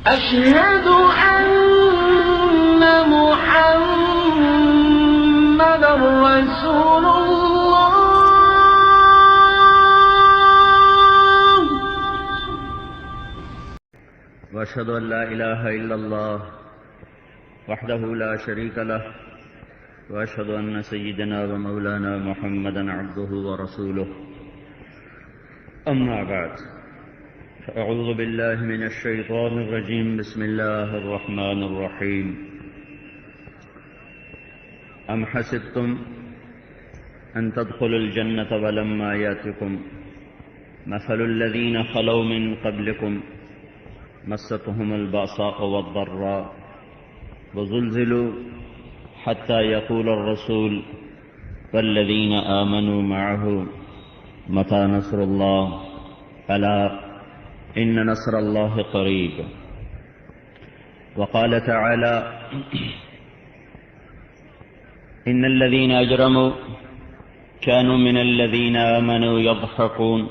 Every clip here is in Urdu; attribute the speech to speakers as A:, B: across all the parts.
A: أشهد أن محمدًا رسول الله
B: وأشهد أن لا إله إلا الله وحده لا شريك له وأشهد أن سيدنا ومولانا محمدًا عبده ورسوله أما بعد فأعوذ بالله من الشيطان الرجيم بسم الله الرحمن الرحيم أم حسبتم أن تدخلوا الجنة ولما يأتكم مثل الذين خلوا من قبلكم مستهم البأساء والضراء وزلزلوا حتى يقول الرسول والذين آمنوا معه متى نصر الله ألا إن نصر الله قريب. وقال تعالى إن الذين أجرموا كانوا من الذين آمنوا يضحكون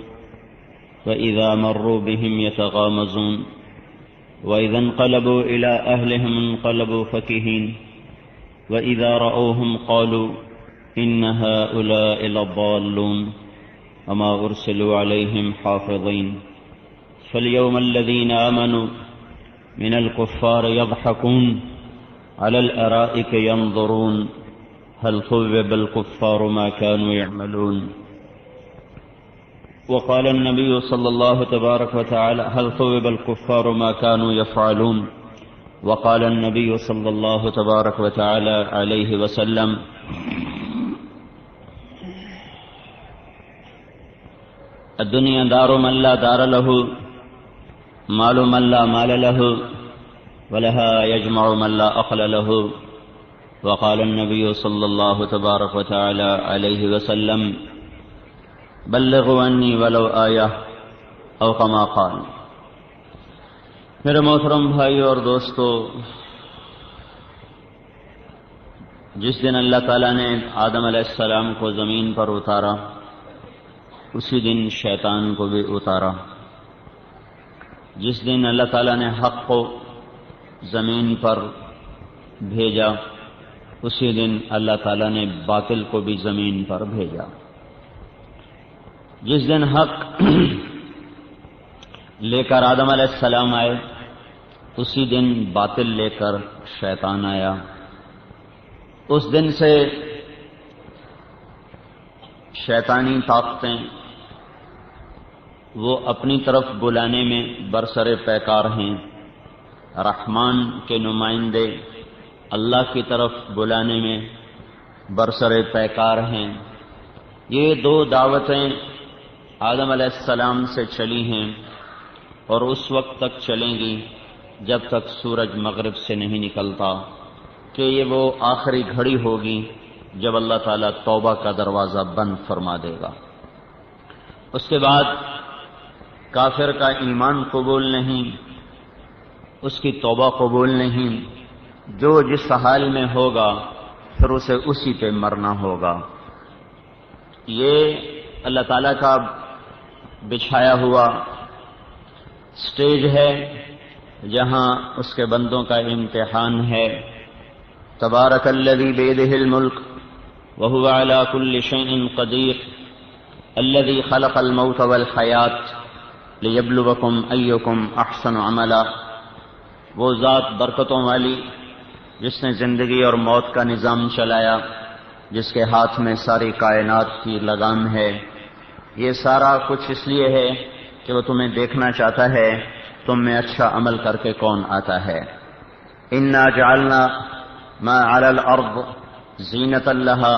B: وإذا مروا بهم يتغامزون وإذا انقلبوا إلى أهلهم انقلبوا فكهين وإذا رأوهم قالوا إن هؤلاء لضالون وما أرسلوا عليهم حافظين. فاليوم الذين آمنوا من الكفار يضحكون على الأرائك ينظرون هل ثوب الكفار ما كانوا يعملون. وقال النبي صلى الله تبارك وتعالى هل ثوب الكفار ما كانوا يفعلون. وقال النبي صلى الله تبارك وتعالى عليه وسلم الدنيا دار من لا دار له مال من لا مال له ولها يجمع من لا أخل له. وقال النبي صلى الله تبارك وتعالى عليه وسلم بلغوا عني ولو آیہ او کما قال. میرے محترم بھائیو اور دوستو، جس دن اللہ تعالیٰ نے آدم علیہ السلام کو زمین پر اتارا اسی دن شیطان کو بھی اتارا. جس دن اللہ تعالیٰ نے حق کو زمین پر بھیجا اسی دن اللہ تعالیٰ نے باطل کو بھی زمین پر بھیجا. جس دن حق لے کر آدم علیہ السلام آئے اسی دن باطل لے کر شیطان آیا. اس دن سے شیطانی طاقتیں وہ اپنی طرف بلانے میں برسر پیکار ہیں. رحمان کے نمائندے اللہ کی طرف بلانے میں برسر پیکار ہیں. یہ دو دعوتیں آدم علیہ السلام سے چلی ہیں اور اس وقت تک چلیں گی جب تک سورج مغرب سے نہیں نکلتا، کہ یہ وہ آخری گھڑی ہوگی جب اللہ تعالیٰ توبہ کا دروازہ بند فرما دے گا. اس کے بعد کافر کا ایمان قبول نہیں، اس کی توبہ قبول نہیں. جو جس حال میں ہوگا پھر اسے اسی پہ مرنا ہوگا. یہ اللہ تعالیٰ کا بچھایا ہوا سٹیج ہے جہاں اس کے بندوں کا امتحان ہے. تبارک الذی بیدہ الملک وہو علی کل شیء قدیر الذی خلق الموت والحیات لیبلوکم ایکم احسن عملا. وہ ذات برکتوں والی جس نے زندگی اور موت کا نظام چلایا، جس کے ہاتھ میں ساری کائنات کی لگام ہے. یہ سارا کچھ اس لیے ہے کہ وہ تمہیں دیکھنا چاہتا ہے تم میں اچھا عمل کر کے کون آتا ہے. انا جعلنا ما علی الارض زینۃ لها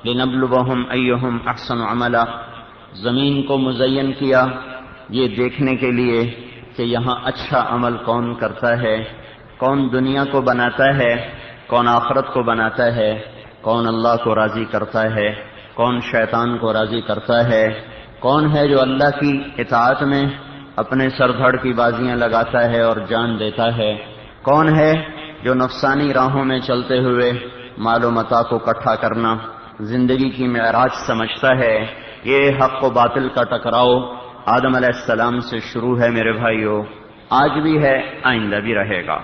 B: لنبلوہم ایہم احسن عملا. زمین کو مزین کیا یہ دیکھنے کے لیے کہ یہاں اچھا عمل کون کرتا ہے، کون دنیا کو بناتا ہے، کون آخرت کو بناتا ہے، کون اللہ کو راضی کرتا ہے، کون شیطان کو راضی کرتا ہے، کون ہے جو اللہ کی اطاعت میں اپنے سر دھڑ کی بازیاں لگاتا ہے اور جان دیتا ہے، کون ہے جو نفسانی راہوں میں چلتے ہوئے مال و متاع کو اکٹھا کرنا زندگی کی معراج سمجھتا ہے. یہ حق و باطل کا ٹکراؤ آدم علیہ السلام سے شروع ہے میرے بھائیو. آج بھی ہے، آئندہ بھی رہے گا۔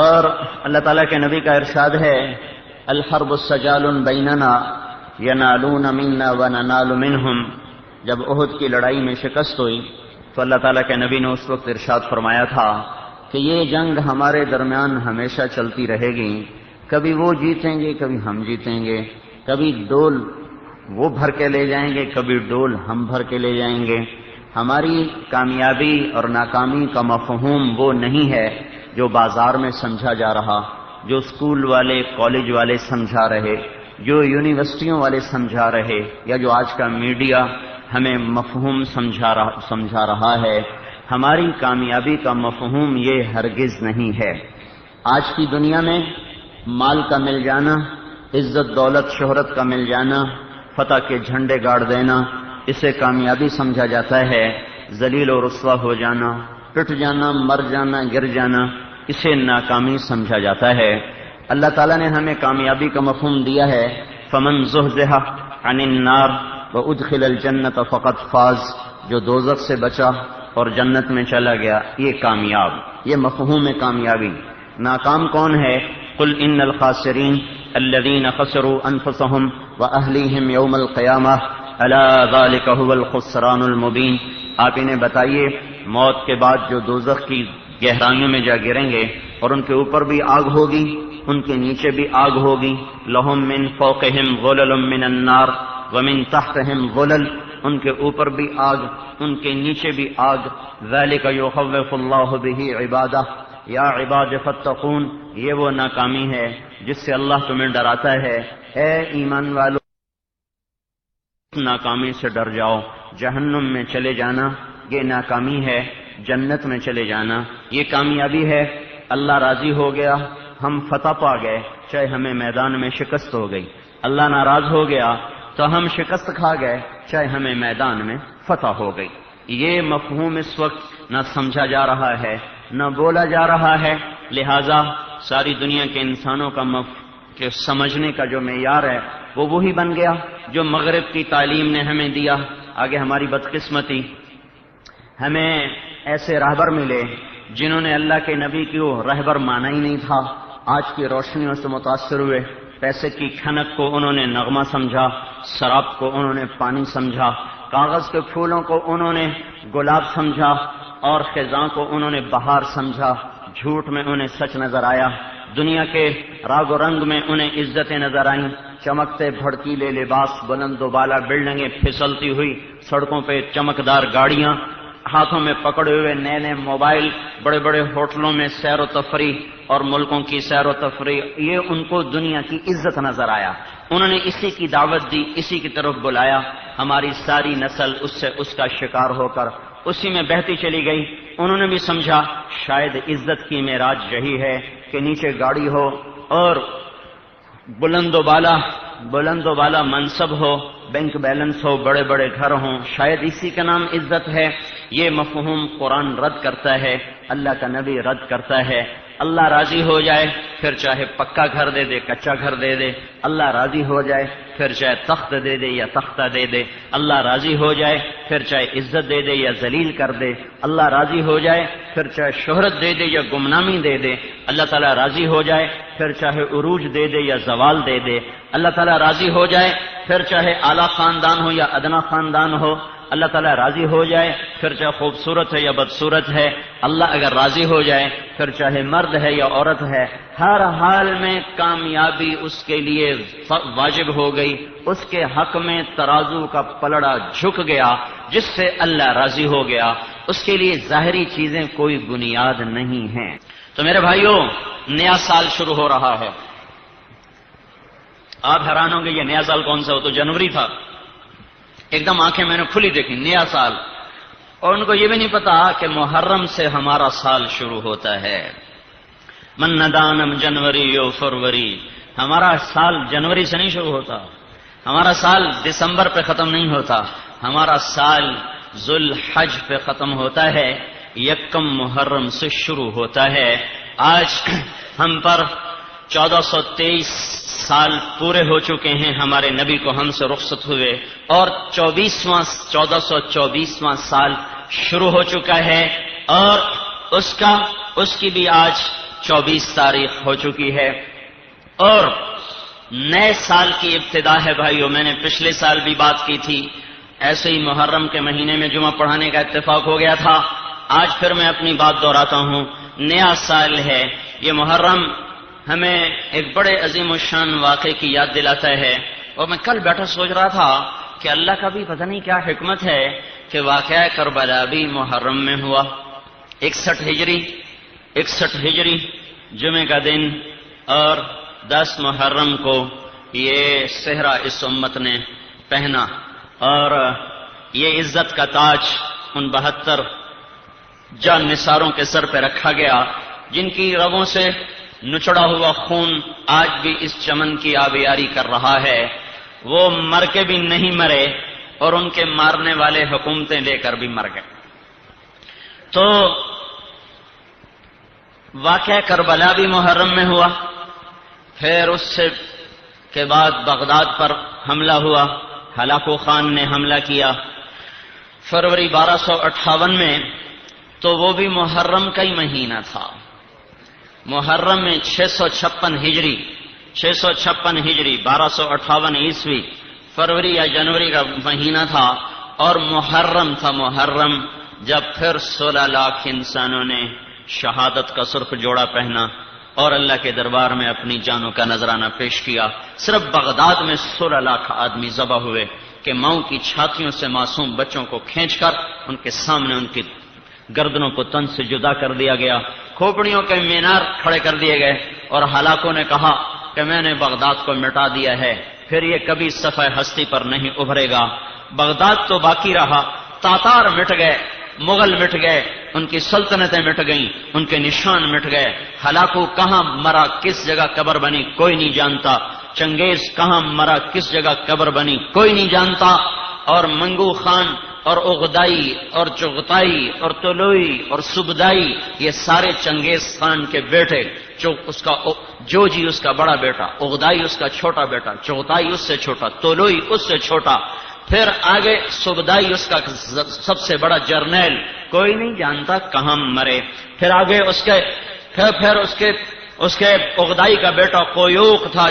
B: اور اللہ تعالیٰ کے نبی کا ارشاد ہے، الحرب سجال بیننا ینالون منا وننال منہم۔ جب احد کی لڑائی میں شکست ہوئی تو اللہ تعالیٰ کے نبی نے اس وقت ارشاد فرمایا تھا کہ یہ جنگ ہمارے درمیان ہمیشہ چلتی رہے گی، کبھی وہ جیتیں گے کبھی ہم جیتیں گے، کبھی ڈول وہ بھر کے لے جائیں گے کبھی ڈول ہم بھر کے لے جائیں گے۔ ہماری کامیابی اور ناکامی کا مفہوم وہ نہیں ہے جو بازار میں سمجھا جا رہا، جو اسکول والے کالج والے سمجھا رہے، جو یونیورسٹیوں والے سمجھا رہے، یا جو آج کا میڈیا ہمیں مفہوم سمجھا رہا ہے۔ ہماری کامیابی کا مفہوم یہ ہرگز نہیں ہے۔ آج کی دنیا میں مال کا مل جانا، عزت دولت شہرت کا مل جانا، فتح کے جھنڈے گاڑ دینا، اسے کامیابی سمجھا جاتا ہے۔ ذلیل و رسوا ہو جانا، پٹ جانا، مر جانا، گر جانا، اسے ناکامی سمجھا جاتا ہے۔ اللہ تعالیٰ نے ہمیں کامیابی کا مفہوم دیا ہے، فمن زحزح عن النار وادخل الجنۃ فقد فاز، جو دوزخ سے بچا اور جنت میں چلا گیا یہ کامیاب، یہ مفہوم کامیابی۔ ناکام کون ہے؟ قل ان الخاسرین الذین خسروا انفسهم واہلیہم یوم القیامہ الا ذلک هو الخسران المبین۔ آپ انہیں بتائیے موت کے بعد جو دوزخ کی گہرائیوں میں جا گریں گے اور ان کے اوپر بھی آگ ہوگی، ان کے نیچے بھی آگ ہوگی، لہم من فوقہم غلل من النار ومن تحتہم غلل، ان کے اوپر بھی آگ ان کے نیچے بھی آگ۔ ذالک یخوف اللہ بہ عبادہ یا عباد فاتقون، یہ وہ ناکامی ہے جس سے اللہ تمہیں ڈراتا ہے، اے ایمان والو ناکامی سے ڈر جاؤ۔ جہنم میں چلے جانا یہ ناکامی ہے، جنت میں چلے جانا یہ کامیابی ہے۔ اللہ راضی ہو گیا، ہم فتح پا گئے چاہے ہمیں میدان میں شکست ہو گئی۔ اللہ ناراض ہو گیا تو ہم شکست کھا گئے چاہے ہمیں میدان میں فتح ہو گئی۔ یہ مفہوم اس وقت نہ سمجھا جا رہا ہے نہ بولا جا رہا ہے، لہذا ساری دنیا کے انسانوں کا کہ سمجھنے کا جو معیار ہے وہ وہی بن گیا جو مغرب کی تعلیم نے ہمیں دیا۔ آگے ہماری بدقسمتی، ہمیں ایسے راہبر ملے جنہوں نے اللہ کے نبی کو رہبر مانا ہی نہیں تھا، آج کی روشنیوں سے متاثر ہوئے، پیسے کی کھنک کو انہوں نے نغمہ سمجھا، شراب کو انہوں نے پانی سمجھا، کاغذ کے پھولوں کو انہوں نے گلاب سمجھا اور خزاں کو انہوں نے بہار سمجھا، جھوٹ میں انہیں سچ نظر آیا، دنیا کے راگ و رنگ میں انہیں عزتیں نظر آئیں، چمکتے بھڑکیلے لباس، بلند و بالا بلڈنگیں، پھسلتی ہوئی سڑکوں پہ چمکدار گاڑیاں، ہاتھوں میں پکڑے ہوئے نئے نئے موبائل، بڑے بڑے ہوٹلوں میں سیر و تفریح اور ملکوں کی سیر و تفریح، یہ ان کو دنیا کی عزت نظر آیا، انہوں نے اسی کی دعوت دی، اسی کی طرف بلایا، ہماری ساری نسل اس کا شکار ہو کر اسی میں بہتی چلی گئی۔ انہوں نے بھی سمجھا شاید عزت کی معراج یہی ہے کہ نیچے گاڑی ہو اور بلند و بالا منصب ہو، بینک بیلنس ہو، بڑے بڑے گھر ہوں، شاید اسی کا نام عزت ہے۔ یہ مفہوم قرآن رد کرتا ہے، اللہ کا نبی رد کرتا ہے۔ اللہ راضی ہو جائے پھر چاہے پکا گھر دے دے، کچا گھر دے دے، اللہ راضی ہو جائے پھر چاہے تخت دے دے یا تختہ دے دے، اللہ راضی ہو جائے پھر چاہے عزت دے دے یا ذلیل کر دے، اللہ راضی ہو جائے پھر چاہے شہرت دے دے یا گمنامی دے دے، اللہ تعالیٰ راضی ہو جائے پھر چاہے عروج دے دے یا زوال دے دے، اللہ تعالیٰ راضی ہو جائے پھر چاہے اعلیٰ خاندان ہو یا ادنا خاندان ہو، اللہ تعالیٰ راضی ہو جائے پھر چاہے خوبصورت ہے یا بدصورت ہے، اللہ اگر راضی ہو جائے پھر چاہے مرد ہے یا عورت ہے، ہر حال میں کامیابی اس کے لیے واجب ہو گئی، اس کے حق میں ترازو کا پلڑا جھک گیا، جس سے اللہ راضی ہو گیا، اس کے لیے ظاہری چیزیں کوئی بنیاد نہیں ہیں۔ تو میرے بھائیوں، نیا سال شروع ہو رہا ہے۔ آپ حیران ہوں گے یہ نیا سال کون سا ہو؟ تو جنوری تھا، ایک دم آنکھیں میں نے کھلی دیکھی، نیا سال، اور ان کو یہ بھی نہیں پتا کہ محرم سے ہمارا سال شروع ہوتا ہے۔ من ندانم جنوری و فروری، ہمارا سال جنوری سے نہیں شروع ہوتا، ہمارا سال دسمبر پہ ختم نہیں ہوتا، ہمارا سال ذوالحج پہ ختم ہوتا ہے، یکم محرم سے شروع ہوتا ہے۔ آج ہم پر 1423 سال پورے ہو چکے ہیں ہمارے نبی کو ہم سے رخصت ہوئے، اور 1424واں سال شروع ہو چکا ہے۔ اور اس کی بھی آج 24 تاریخ ہو چکی ہے، اور نئے سال کی ابتدا ہے بھائیو۔ میں نے پچھلے سال بھی بات کی تھی، ایسے ہی محرم کے مہینے میں جمعہ پڑھانے کا اتفاق ہو گیا تھا۔ آج پھر میں اپنی بات دہراتا ہوں، نیا سال ہے یہ محرم، ہمیں ایک بڑے عظیم الشان واقعے کی یاد دلاتا ہے۔ اور میں کل بیٹھا سوچ رہا تھا کہ اللہ کا بھی پتہ نہیں کیا حکمت ہے کہ واقعہ کربلا بھی محرم میں ہوا۔ 61 ہجری جمعے کا دن، اور 10 محرم کو یہ صحرا اس امت نے پہنا، اور یہ عزت کا تاج ان 72 جان نثاروں کے سر پہ رکھا گیا، جن کی رگوں سے نچڑا ہوا خون آج بھی اس چمن کی آبیاری کر رہا ہے۔ وہ مر کے بھی نہیں مرے، اور ان کے مارنے والے حکومتیں لے کر بھی مر گئے۔ تو واقعہ کربلا بھی محرم میں ہوا، پھر اس سے کے بعد بغداد پر حملہ ہوا، ہلاکو خان نے حملہ کیا فروری 1258 میں، تو وہ بھی محرم کا ہی مہینہ تھا۔ محرم میں 656 ہجری 1258 عیسوی فروری یا جنوری کا مہینہ تھا، اور محرم تھا محرم جب پھر 16 لاکھ انسانوں نے شہادت کا سرخ جوڑا پہنا اور اللہ کے دربار میں اپنی جانوں کا نذرانہ پیش کیا۔ صرف بغداد میں 16 لاکھ آدمی ذبح ہوئے کہ ماؤں کی چھاتیوں سے معصوم بچوں کو کھینچ کر ان کے سامنے ان کی گردنوں کو تن سے جدا کر دیا گیا، کھوپڑیوں کے مینار کھڑے کر دیے گئے، اور ہلاکوں نے کہا کہ میں نے بغداد کو مٹا دیا ہے، پھر یہ کبھی صفحہ ہستی پر نہیں ابھرے گا۔ بغداد تو باقی رہا، تاتار مٹ گئے، مغل مٹ گئے، ان کی سلطنتیں مٹ گئیں، ان کے نشان مٹ گئے۔ ہلاکو کہاں مرا، کس جگہ قبر بنی، کوئی نہیں جانتا۔ چنگیز کہاں مرا، کس جگہ قبر بنی، کوئی نہیں جانتا۔ اور منگو خان اور اغدائی اور چغتائی اور طلوئی اور سبدائی، یہ سارے چنگیز خان کے بیٹے، جوجی اس کا بڑا بیٹا، اغدائی اس کا چھوٹا بیٹا، چغتائی اس سے چھوٹا، طلوئی اس سے چھوٹا، پھر آگے سبدائی اس کا سب سے بڑا جرنیل، کوئی نہیں جانتا کہاں مرے۔ پھر آگے اس کے اغدائی کا بیٹا قیوق تھا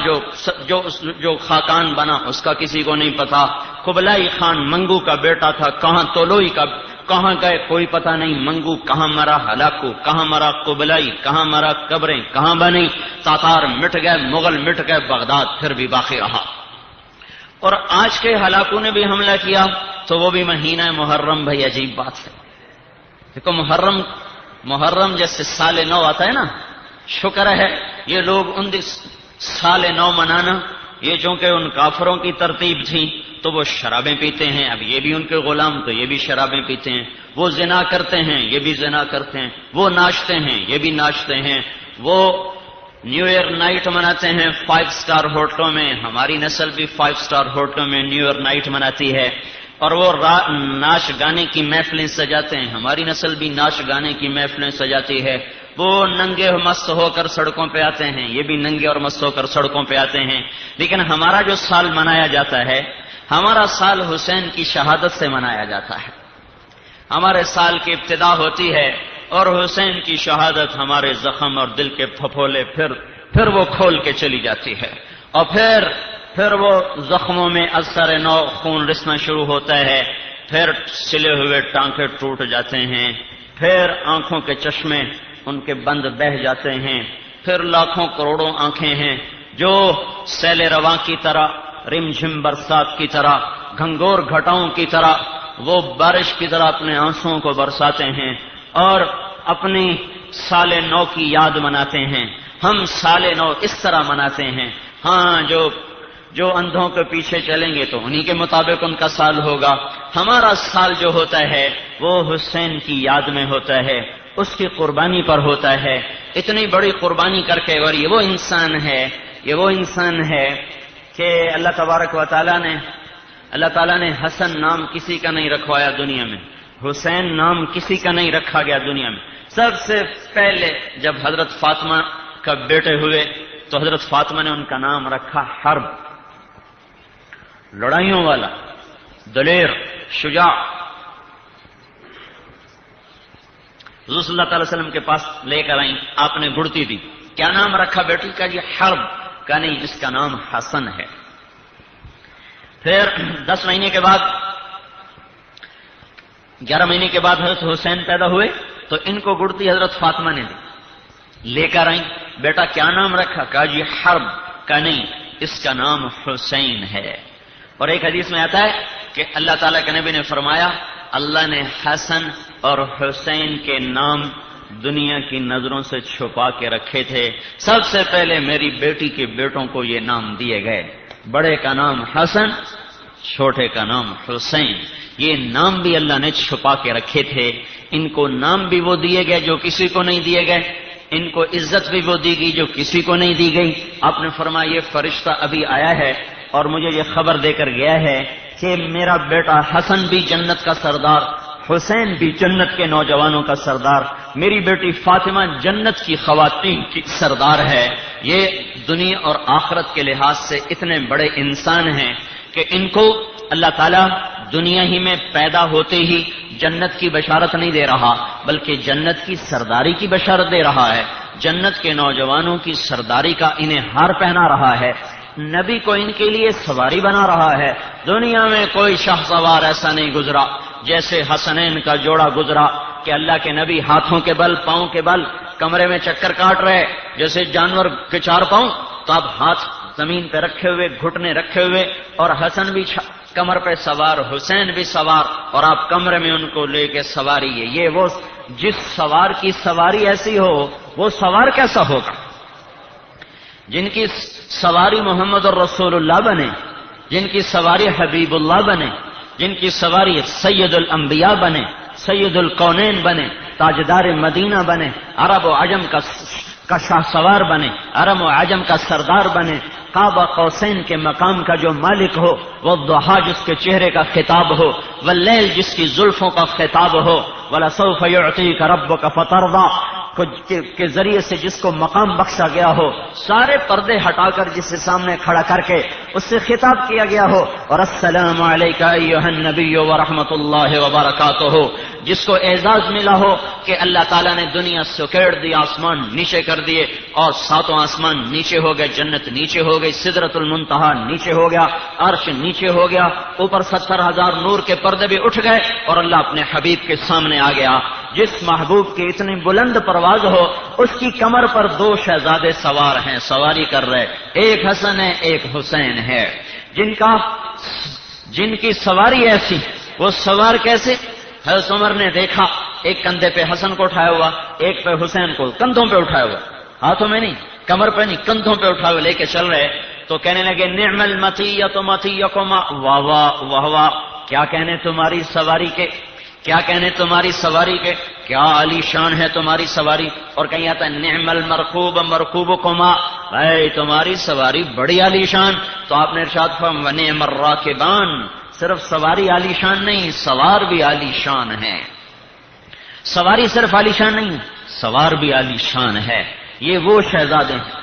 B: جو خاقان بنا، اس کا کسی کو نہیں پتا۔ قبلائی خان منگو کا بیٹا تھا، کہاں طلوئی کا کہاں گئے کوئی پتہ نہیں، منگو کہاں مرا، ہلاکو کہاں مرا، قبلائی کہاں مرا، قبریں کہاں بنی، تاتار مٹ گئے، مغل مٹ گئے، بغداد پھر بھی باقی رہا۔ اور آج کے ہلاکوں نے بھی حملہ کیا، تو وہ بھی مہینہ محرم۔ بھائی عجیب بات ہے، دیکھو محرم جیسے سال نو آتا ہے نا، شکر ہے یہ لوگ ان سال نو منانا، یہ چونکہ ان کافروں کی ترتیب تھی تو وہ شرابیں پیتے ہیں، اب یہ بھی ان کے غلام تو یہ بھی شرابیں پیتے ہیں، وہ زنا کرتے ہیں یہ بھی زنا کرتے ہیں، وہ ناچتے ہیں یہ بھی ناچتے ہیں، وہ نیو ایئر نائٹ مناتے ہیں 5 سٹار ہوٹلوں میں، ہماری نسل بھی 5 سٹار ہوٹلوں میں نیو ایئر نائٹ مناتی ہے، اور وہ ناچ گانے کی محفلیں سجاتے ہیں، ہماری نسل بھی ناچ گانے کی محفلیں سجاتی ہے، وہ ننگے مست ہو کر سڑکوں پہ آتے ہیں، یہ بھی ننگے اور مست ہو کر سڑکوں پہ آتے ہیں۔ لیکن ہمارا جو سال منایا جاتا ہے، ہمارا سال حسین کی شہادت سے منایا جاتا ہے، ہمارے سال کی ابتدا ہوتی ہے اور حسین کی شہادت ہمارے زخم اور دل کے پھپھولے پھر وہ کھول کے چلی جاتی ہے، اور پھر وہ زخموں میں اثر نو خون رسنا شروع ہوتا ہے، پھر سلے ہوئے ٹانکے ٹوٹ جاتے ہیں، پھر آنکھوں کے چشمے ان کے بند بہہ جاتے ہیں، پھر لاکھوں کروڑوں آنکھیں ہیں جو سیل رواں کی طرح، رم جھم برسات کی طرح، گھنگور گھٹاؤں کی طرح، وہ بارش کی طرح اپنے آنسوؤں کو برساتے ہیں اور اپنی سال نو کی یاد مناتے ہیں۔ ہم سال نو اس طرح مناتے ہیں، ہاں جو اندھوں کے پیچھے چلیں گے تو انہی کے مطابق ان کا سال ہوگا۔ ہمارا سال جو ہوتا ہے وہ حسین کی یاد میں ہوتا ہے، اس کی قربانی پر ہوتا ہے، اتنی بڑی قربانی کر کے۔ اور یہ وہ انسان ہے کہ اللہ تبارک و تعالیٰ نے حسن نام کسی کا نہیں رکھوایا دنیا میں، حسین نام کسی کا نہیں رکھا گیا دنیا میں۔ سب سے پہلے جب حضرت فاطمہ کا بیٹے ہوئے تو حضرت فاطمہ نے ان کا نام رکھا حرب، لڑائیوں والا، دلیر، شجاع۔ حضور صلی اللہ تعالی وسلم کے پاس لے کر آئیں، آپ نے گڑتی دی، کیا نام رکھا بیٹی کا؟ یہ حرب کا نہیں، اس کا نام حسن ہے۔ پھر 10 مہینے کے بعد 11 مہینے کے بعد حضرت حسین پیدا ہوئے تو ان کو گڑتی حضرت فاطمہ نے دی، لے کر آئیں، بیٹا کیا نام رکھا؟ کہا جی حرب کا نہیں، اس کا نام حسین ہے۔ اور ایک حدیث میں آتا ہے کہ اللہ تعالیٰ کے نبی نے فرمایا اللہ نے حسن اور حسین کے نام دنیا کی نظروں سے چھپا کے رکھے تھے، سب سے پہلے میری بیٹی کے بیٹوں کو یہ نام دیے گئے، بڑے کا نام حسن، چھوٹے کا نام حسین۔ یہ نام بھی اللہ نے چھپا کے رکھے تھے، ان کو نام بھی وہ دیے گئے جو کسی کو نہیں دیے گئے، ان کو عزت بھی وہ دی گئی جو کسی کو نہیں دی گئی۔ آپ نے فرمایا یہ فرشتہ ابھی آیا ہے اور مجھے یہ خبر دے کر گیا ہے کہ میرا بیٹا حسن بھی جنت کا سردار، حسین بھی جنت کے نوجوانوں کا سردار، میری بیٹی فاطمہ جنت کی خواتین کی سردار ہے۔ یہ دنیا اور آخرت کے لحاظ سے اتنے بڑے انسان ہیں کہ ان کو اللہ تعالیٰ دنیا ہی میں پیدا ہوتے ہی جنت کی بشارت نہیں دے رہا بلکہ جنت کی سرداری کی بشارت دے رہا ہے، جنت کے نوجوانوں کی سرداری کا انہیں ہار پہنا رہا ہے، نبی کو ان کے لیے سواری بنا رہا ہے۔ دنیا میں کوئی شاہ سوار ایسا نہیں گزرا جیسے حسنین کا جوڑا گزرا کہ اللہ کے نبی ہاتھوں کے بل پاؤں کے بل کمرے میں چکر کاٹ رہے جیسے جانور کے 4 پاؤں، تو اب ہاتھ زمین پہ رکھے ہوئے، گھٹنے رکھے ہوئے، اور حسن بھی کمر پہ سوار، حسین بھی سوار، اور آپ کمرے میں ان کو لے کے سواری ہے۔ یہ وہ جس سوار کی سواری ایسی ہو وہ سوار کیسا ہوگا؟ جن کی سواری محمد الرسول اللہ بنے، جن کی سواری حبیب اللہ بنے، جن کی سواری سید الانبیاء بنے، سید الکونین بنے، تاجدار مدینہ بنے، عرب و عجم کا شاہ سوار بنے، عرب و عجم کا سردار بنے، قاب قوسین کے مقام کا جو مالک ہو، والضحیٰ جس کے چہرے کا خطاب ہو، واللیل جس کی زلفوں کا خطاب ہو، وَلَسَوْفَ يُعْطِيكَ رَبُّكَ فَتَرْضَىٰ کے ذریعے سے جس کو مقام بخشا گیا ہو، سارے پردے ہٹا کر جسے سامنے کھڑا کر کے اس سے خطاب کیا گیا ہو، اور السلام علیک ایھا النبی ورحمۃ اللہ وبرکاتہ، جس کو اعزاز ملا ہو کہ اللہ تعالیٰ نے دنیا سکیڑ دی، آسمان نیچے کر دیے، اور 7 آسمان نیچے ہو گئے، جنت نیچے ہو گئی، سدرۃ المنتہا نیچے ہو گیا، عرش نیچے ہو گیا، اوپر 70,000 نور کے پردے بھی اٹھ گئے، اور اللہ اپنے حبیب کے سامنے آ گیا۔ جس محبوب کی اتنی بلند پرواز ہو، اس کی کمر پر 2 شہزادے سوار ہیں، سواری کر رہے، ایک حسن ہے ایک حسین ہے، جن کی سواری ایسی، وہ سوار کیسے؟ حضرت عمر نے دیکھا ایک کندھے پہ حسن کو اٹھایا ہوا، ایک پہ حسین کو، کندھوں پہ اٹھایا ہوا، ہاتھوں میں نہیں، کمر پہ نہیں، کندھوں پہ اٹھایا ہوا لے کے چل رہے، تو کہنے لگے نعم المطیۃ مطیکما، واہ واہ واہ واہ، کیا کہنے تمہاری سواری کے، کیا کہنے تمہاری سواری کے، کیا عالی شان ہے تمہاری سواری۔ اور کہیں آتا ہے نعم المرکوب مرکوبکما، اے تمہاری سواری بڑی عالی شان۔ تو آپ نے ارشاد فرمایا ونعم الراکبان، صرف سواری عالی شان نہیں، سوار بھی عالی شان ہے، سواری صرف عالی شان نہیں، سوار بھی عالی شان ہے۔ یہ وہ شہزادے ہیں،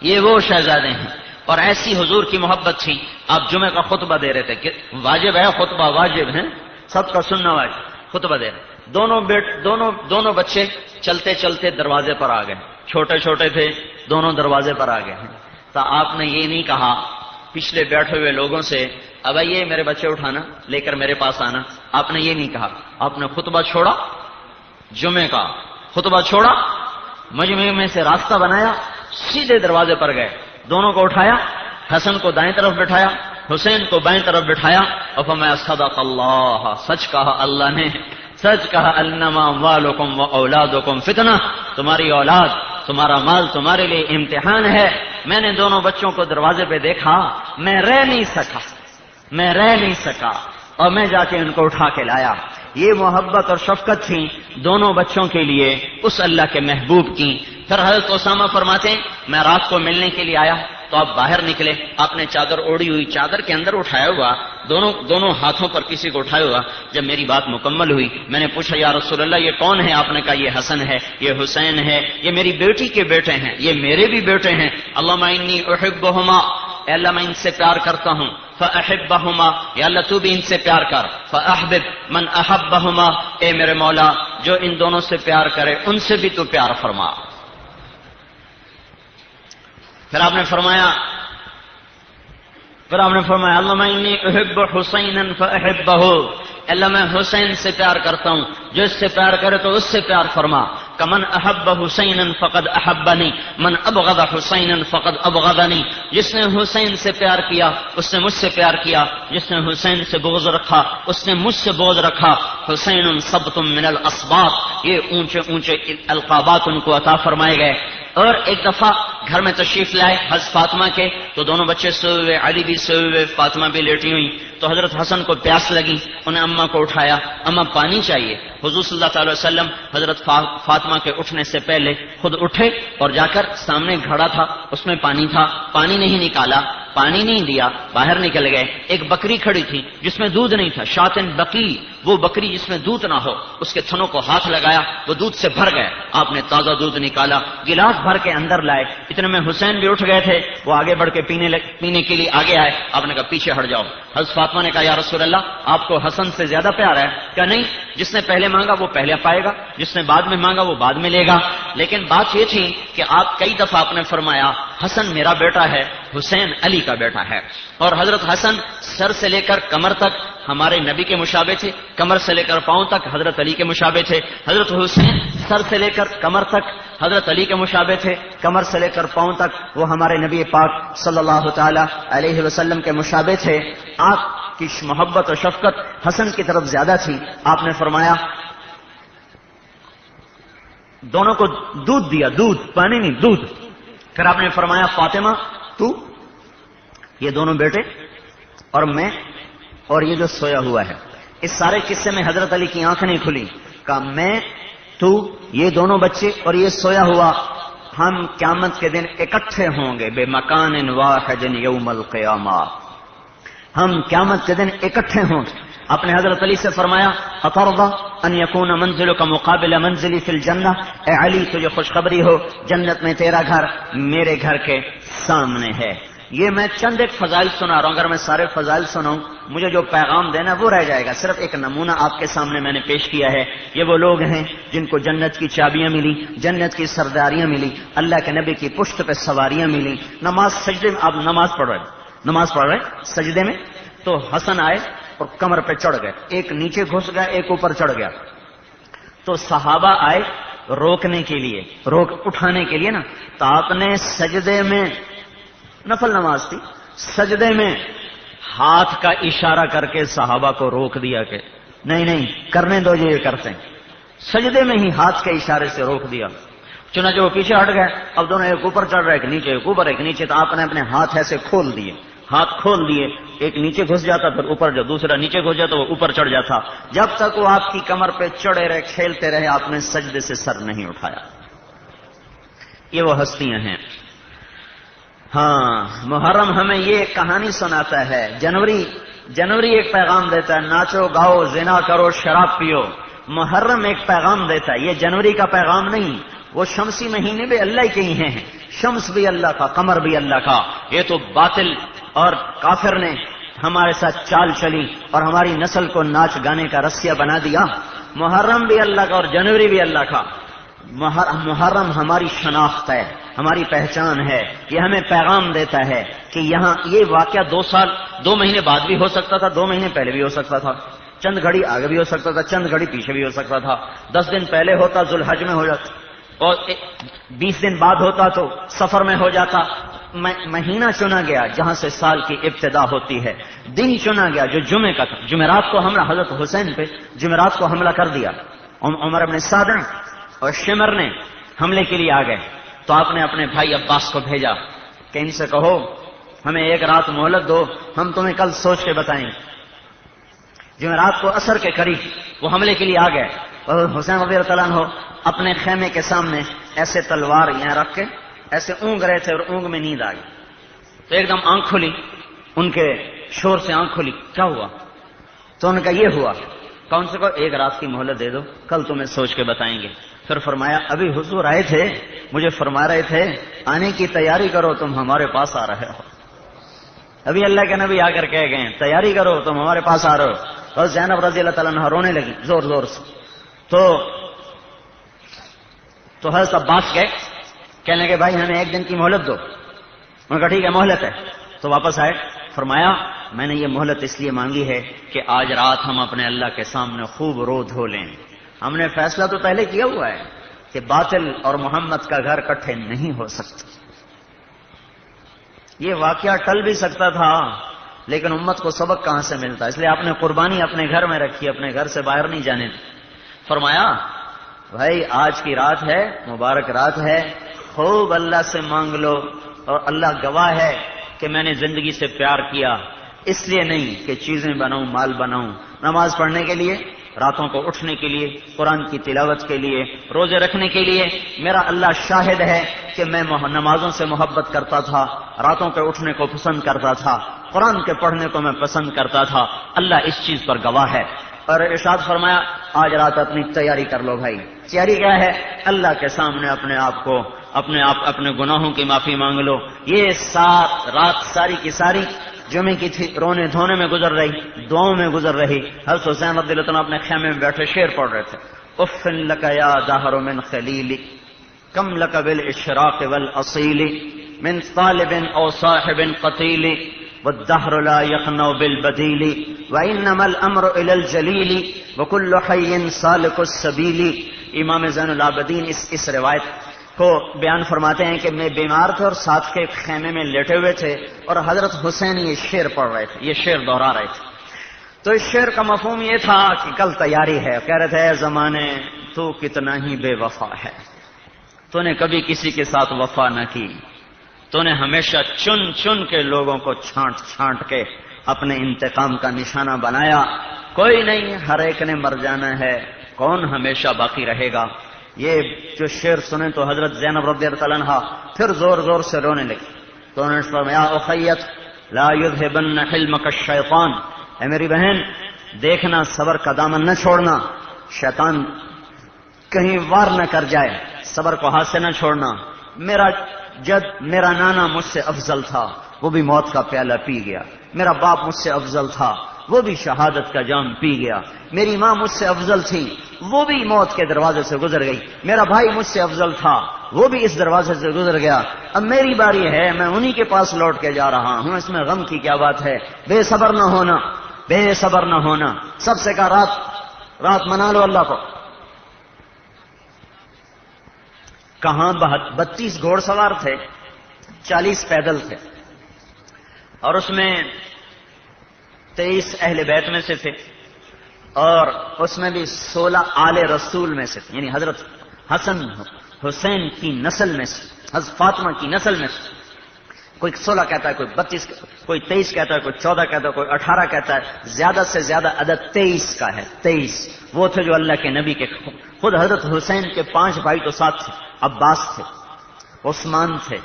B: یہ وہ شہزادے ہیں، اور ایسی حضور کی محبت تھی۔ آپ جمعہ کا خطبہ دے رہے تھے کہ واجب ہے، خطبہ واجب ہے، سب کا سننا واجب، خطبہ دے رہے، دونوں بچے چلتے چلتے دروازے پر آ گئے، چھوٹے چھوٹے تھے، دونوں دروازے پر آ گئے ہیں۔ تو آپ نے یہ نہیں کہا پچھلے بیٹھے ہوئے لوگوں سے اب یہ میرے بچے اٹھانا لے کر میرے پاس آنا، آپ نے یہ نہیں کہا، آپ نے خطبہ چھوڑا، جمعے کا خطبہ چھوڑا، مجمع میں سے راستہ بنایا، سیدھے دروازے پر گئے، دونوں کو اٹھایا، حسن کو دائیں طرف بٹھایا، حسین کو بائیں طرف بٹھایا، اور فرمایا صدق اللہ، سچ کہا اللہ نے، سچ کہا انما اموالکم و اولادکم فتنہ، تمہاری اولاد تمہارا مال تمہارے لیے امتحان ہے۔ میں نے دونوں بچوں کو دروازے پہ دیکھا، میں رہ نہیں سکا اور میں جا کے ان کو اٹھا کے لایا۔ یہ محبت اور شفقت تھی دونوں بچوں کے لیے اس اللہ کے محبوب کی۔ پھر حضرت اسامہ فرماتے ہیں میں رات کو ملنے کے لیے آیا تو آپ باہر نکلے، آپ نے چادر اوڑی ہوئی، چادر کے اندر اٹھایا ہوا، دونوں ہاتھوں پر کسی کو اٹھایا ہوا۔ جب میری بات مکمل ہوئی میں نے پوچھا یا رسول اللہ یہ کون ہے؟ آپ نے کہا یہ حسن ہے، یہ حسین ہے، یہ میری بیٹی کے بیٹے ہیں، یہ میرے بھی بیٹے ہیں۔ اللہم انی احبہما، اے اللہ میں ان سے پیار کرتا ہوں۔ فاحبہما، یا اللہ تو بھی ان سے پیار کر، فاحبب من احبہما، اے میرے مولا جو ان دونوں سے پیار کرے ان سے بھی تو پیار فرما۔ پھر آپ نے فرمایا اللہم انی احب حسینا فاحبہ، اللہ میں حسین سے پیار کرتا ہوں، جو اس سے پیار کرے تو اس سے پیار فرما۔ کمن احب حسینا فقد احبنی من ابغض حسینا فقد ابغضنی، جس نے حسین سے پیار کیا اس نے مجھ سے پیار کیا، جس نے حسین سے بغض رکھا اس نے مجھ سے بغض رکھا۔ حسین سبط من الاسباط، یہ اونچے اونچے القابات ان کو عطا فرمائے گئے۔ اور ایک دفعہ گھر میں تشریف لائے حضرت فاطمہ کے، تو دونوں بچے سوئے ہوئے، علی بھی سوئے ہوئے، فاطمہ بھی لیٹی ہوئی، تو حضرت حسن کو پیاس لگی، انہیں اماں کو اٹھایا، اماں پانی چاہیے۔ حضور صلی اللہ تعالی وسلم حضرت فاطمہ کے اٹھنے سے پہلے خود اٹھے اور جا کر سامنے گھڑا تھا اس میں پانی تھا، پانی نہیں نکالا، پانی نہیں دیا، باہر نکل گئے۔ ایک بکری کھڑی تھی جس میں دودھ نہیں تھا، شاتن بقی، وہ بکری جس میں دودھ نہ ہو، اس کے تھنوں کو ہاتھ لگایا، وہ دودھ سے بھر گئے، آپ نے تازہ دودھ نکالا، گلاس بھر کے اندر لائے۔ اتنے میں حسین بھی اٹھ گئے تھے، وہ آگے بڑھ کے پینے کے لیے آگے آئے، آپ نے کہا پیچھے ہٹ جاؤ۔ حضرت فاطمہ نے کہا یا رسول اللہ آپ کو حسن سے زیادہ پیار ہے؟ کہا نہیں، جس نے پہلے مانگا وہ پہلے پائے گا، جس نے بعد میں مانگا وہ بعد میں لے گا۔ لیکن بات یہ تھی کہ آپ کئی دفعہ آپ نے فرمایا حسن میرا بیٹا ہے، حسین علی کا بیٹا ہے، اور حضرت حسن سر سے لے کر کمر تک ہمارے نبی کے مشابہ تھے، کمر سے لے کر پاؤں تک حضرت علی کے مشابہ تھے۔ حضرت حسین سر سے لے کر کمر تک حضرت علی کے مشابہ تھے، کمر سے لے کر پاؤں تک وہ ہمارے نبی پاک صلی اللہ تعالی علیہ وسلم کے مشابہ تھے۔ آپ کی محبت اور شفقت حسن کی طرف زیادہ تھی۔ آپ نے فرمایا دونوں کو دودھ دیا، دودھ، پانی نہیں، دودھ۔ پھر آپ نے فرمایا فاطمہ تو، یہ دونوں بیٹے اور میں اور یہ جو سویا ہوا ہے۔ اس سارے قصے میں حضرت علی کی آنکھ نہیں کھلی، کہا میں، تو، یہ دونوں بچے اور یہ سویا ہوا، ہم قیامت کے دن اکٹھے ہوں گے بے مکان واحد یوم القیامہ، ہم قیامت کے دن اکٹھے ہوں گے۔ اپنے حضرت علی سے فرمایا اترضى ان يكون منزلك مقابل منزلي في الجنہ، اے علی تجھے خوشخبری ہو جنت میں تیرا گھر میرے گھر کے سامنے ہے۔ یہ میں چند ایک فضائل سنا رہا ہوں، اگر میں سارے فضائل سناؤں مجھے جو پیغام دینا وہ رہ جائے گا، صرف ایک نمونہ آپ کے سامنے میں نے پیش کیا ہے۔ یہ وہ لوگ ہیں جن کو جنت کی چابیاں ملی، جنت کی سرداریاں ملی، اللہ کے نبی کی پشت پہ سواریاں ملی۔ نماز سجدے میں، آپ نماز پڑھ رہے سجدے میں، تو حسن آئے اور کمر پہ چڑھ گئے، ایک نیچے گھس گیا ایک اوپر چڑھ گیا، تو صحابہ آئے روکنے کے لیے، اٹھانے کے لیے نا، تو آپ نے سجدے میں، نفل نماز تھی، سجدے میں ہاتھ کا اشارہ کر کے صحابہ کو روک دیا کہ نہیں کرنے دو جو یہ کرتے ہیں، سجدے میں ہی ہاتھ کے اشارے سے روک دیا۔ چنانچہ وہ پیچھے ہٹ گئے، اب دونوں ایک اوپر چڑھ رہے، ایک نیچے، ایک اوپر ایک نیچے، تو آپ نے اپنے ہاتھ ایسے کھول دیے، ہاتھ کھول دیے، ایک نیچے گھس جاتا پھر اوپر جو دوسرا نیچے گھس جاتا وہ اوپر چڑھ جاتا، جب تک وہ آپ کی کمر پہ چڑھے رہے، کھیلتے رہے، آپ نے سجدے سے سر نہیں اٹھایا۔ یہ وہ ہستیاں ہیں۔ ہاں، محرم ہمیں یہ کہانی سناتا ہے، جنوری ایک پیغام دیتا ہے ناچو گاؤ زنا کرو شراب پیو، محرم ایک پیغام دیتا ہے، یہ جنوری کا پیغام نہیں۔ وہ شمسی مہینے بھی اللہ کے ہی ہیں، شمس بھی اللہ کا، قمر بھی اللہ کا۔ یہ تو باطل اور کافر نے ہمارے ساتھ چال چلی اور ہماری نسل کو ناچ گانے کا رسیا بنا دیا۔ محرم بھی اللہ کا اور جنوری بھی اللہ کا۔ محرم ہماری شناخت ہے، ہماری پہچان ہے، یہ ہمیں پیغام دیتا ہے کہ یہاں یہ واقعہ 2 مہینے بعد بھی ہو سکتا تھا، 2 مہینے پہلے بھی ہو سکتا تھا، چند گھڑی آگے بھی ہو سکتا تھا، چند گھڑی پیچھے بھی ہو سکتا تھا، 10 دن پہلے ہوتا ذوالحج میں ہو جاتا، اور 20 دن بعد ہوتا تو سفر میں ہو جاتا۔ مہینہ چنا گیا جہاں سے سال کی ابتدا ہوتی ہے، دن چنا گیا جو جمعے کا تھا، جمعرات کو حملہ، حضرت حسین پہ جمعرات کو حملہ کر دیا، عمر بن سعد اور شمر نے حملے کے لیے آ گئے، تو آپ نے اپنے بھائی عباس کو بھیجا کہ ان سے کہو ہمیں 1 رات مہلت دو، ہم تمہیں کل سوچ کے بتائیں گے۔ جمعرات کو عصر کے قریب وہ حملے کے لیے آ گئے، اور حسین رضی اللہ عنہ اپنے خیمے کے سامنے ایسے تلوار یہاں رکھ کے ایسے اونگ رہے تھے، اور اونگ میں نیند آ گئی، تو ایک دم آنکھ کھلی، ان کے شور سے آنکھ کھلی، کیا ہوا؟ تو ان کا یہ ہوا، کون سے کو 1 رات کی مہلت دے دو، کل تمہیں سوچ کے بتائیں گے۔ پھر فرمایا ابھی حضور آئے تھے، مجھے فرما رہے تھے آنے کی تیاری کرو، تم ہمارے پاس آ رہے ہو۔
C: ابھی اللہ کے نبی آ کر کہہ گئے تیاری کرو تم ہمارے پاس آ رہے ہو. اور زینب رضی اللہ تعالیٰ عنہ رونے لگی زور زور سے. تو حضرت عباس گئے, کہنے لگے بھائی ہمیں ایک دن کی مہلت دو. انہوں نے کہا ٹھیک ہے مہلت ہے. تو واپس آئے, فرمایا میں نے یہ مہلت اس لیے مانگی ہے کہ آج رات ہم اپنے اللہ کے سامنے خوب رو دھو لیں. ہم نے فیصلہ تو پہلے کیا ہوا ہے کہ باطل اور محمد کا گھر کٹھے نہیں ہو سکتے. یہ واقعہ ٹل بھی سکتا تھا لیکن امت کو سبق کہاں سے ملتا, اس لیے آپ نے قربانی اپنے گھر میں رکھی, اپنے گھر سے باہر نہیں جانے دی. فرمایا بھائی آج کی رات ہے, مبارک رات ہے, خوب اللہ سے مانگ لو. اور اللہ گواہ ہے کہ میں نے زندگی سے پیار کیا, اس لیے نہیں کہ چیزیں بناؤں مال بناؤں. نماز پڑھنے کے لیے, راتوں کو اٹھنے کے لیے, قرآن کی تلاوت کے لیے, روزے رکھنے کے لیے. میرا اللہ شاہد ہے کہ میں نمازوں سے محبت کرتا تھا, راتوں کے اٹھنے کو پسند کرتا تھا, قرآن کے پڑھنے کو میں پسند کرتا تھا. اللہ اس چیز پر گواہ ہے. اور ارشاد فرمایا آج رات اپنی تیاری کر لو بھائی. تیاری کیا ہے؟ اللہ کے سامنے اپنے آپ کو اپنے گناہوں کی معافی مانگ لو. یہ رات ساری کی ساری جمعے کی تھی, رونے دھونے میں گزر رہی, دعاؤں میں گزر رہی. حضرت حسین رضی اللہ عنہ اپنے خیمے میں بیٹھے شعر پڑھ رہے تھے. اف لک یا دہر من خلیلی کم لک بالاشراق والاصیل من طالب او صاحب قتیل والدهر لا يقنع بالبديل وانما الامر الى الجليل وكل حي سالك السبيل. امام زین العابدین اس روایت کو بیان فرماتے ہیں کہ میں بیمار تھے اور ساتھ کے خیمے میں لیٹے ہوئے تھے اور حضرت حسین یہ شعر پڑھ رہے تھے, یہ شعر دہرا رہے تھے. تو اس شعر کا مفہوم یہ تھا کہ کل تیاری ہے. کہہ رہے تھے اے زمانے تو کتنا ہی بے وفا ہے, تو نے کبھی کسی کے ساتھ وفا نہ کی, تو نے ہمیشہ چن چن کے لوگوں کو چھانٹ چھانٹ کے اپنے انتقام کا نشانہ بنایا. کوئی نہیں, ہر ایک نے مر جانا ہے, کون ہمیشہ باقی رہے گا. یہ جو شعر سنے تو حضرت زینب رضی اللہ عنہ پھر زور زور سے رونے لگی. تو انہوں نے فرمایا اخیت لا یذهبن حلمک الشیطان, اے میری بہن دیکھنا صبر کا دامن نہ چھوڑنا, شیطان کہیں وار نہ کر جائے, صبر کو ہاتھ سے نہ چھوڑنا. میرا نانا مجھ سے افضل تھا, وہ بھی موت کا پیالہ پی گیا. میرا باپ مجھ سے افضل تھا, وہ بھی شہادت کا جام پی گیا. میری ماں مجھ سے افضل تھی, وہ بھی موت کے دروازے سے گزر گئی. میرا بھائی مجھ سے افضل تھا, وہ بھی اس دروازے سے گزر گیا. اب میری باری ہے, میں انہی کے پاس لوٹ کے جا رہا ہوں. اس میں غم کی کیا بات ہے؟ بے صبر نہ ہونا, بے صبر نہ ہونا. سب سے کہا رات منا لو اللہ کو. کہاں 32 گھوڑ سوار تھے, 40 پیدل تھے, اور اس میں 23 اہل بیت میں سے تھے, اور اس میں بھی 16 آل رسول میں سے تھے, یعنی حضرت حسن حسین کی نسل میں سے, حضرت فاطمہ کی نسل میں سے. کوئی 16 کہتا ہے, کوئی 32, کوئی 23 کہتا ہے, کوئی 14 کہتا ہے, کوئی 18 کہتا ہے. زیادہ سے زیادہ عدد 23 کا ہے. 23 وہ تھے جو اللہ کے نبی کے خود حضرت حسین کے 5 بھائی تو ساتھ تھے. عباس تھے, عثمان تھے,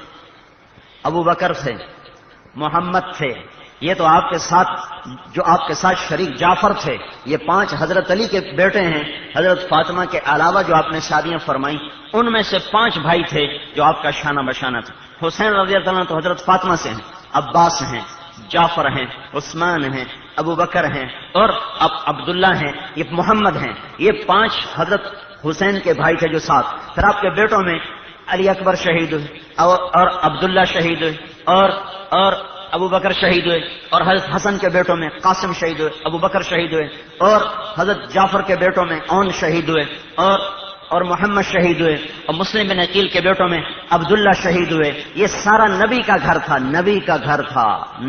C: ابو بکر تھے, محمد تھے. یہ تو آپ کے ساتھ جو آپ کے ساتھ شریک جعفر تھے, یہ 5 حضرت علی کے بیٹے ہیں. حضرت فاطمہ کے علاوہ جو آپ نے شادیاں فرمائیں ان میں سے 5 بھائی تھے جو آپ کا شانہ بشانہ تھا. حسین رضی اللہ عنہ تو حضرت فاطمہ سے ہیں, عباس ہیں, جعفر ہیں, عثمان ہیں, ابو بکر ہیں, اور اب عبداللہ ہیں, یہ محمد ہیں. یہ 5 حضرت حسین کے بھائی تھے جو ساتھ. پھر آپ کے بیٹوں میں علی اکبر شہید ہوئے, اور عبداللہ شہید ہوئے, اور ابو بکر شہید ہوئے, اور حضرت حسن کے بیٹوں میں قاسم شہید ہوئے, ابو بکر شہید ہوئے, اور حضرت جعفر کے بیٹوں میں اون شہید ہوئے, اور محمد شہید ہوئے, اور مسلم بن عقیل کے بیٹوں میں عبداللہ شہید ہوئے. یہ سارا نبی کا گھر تھا, نبی کا گھر تھا,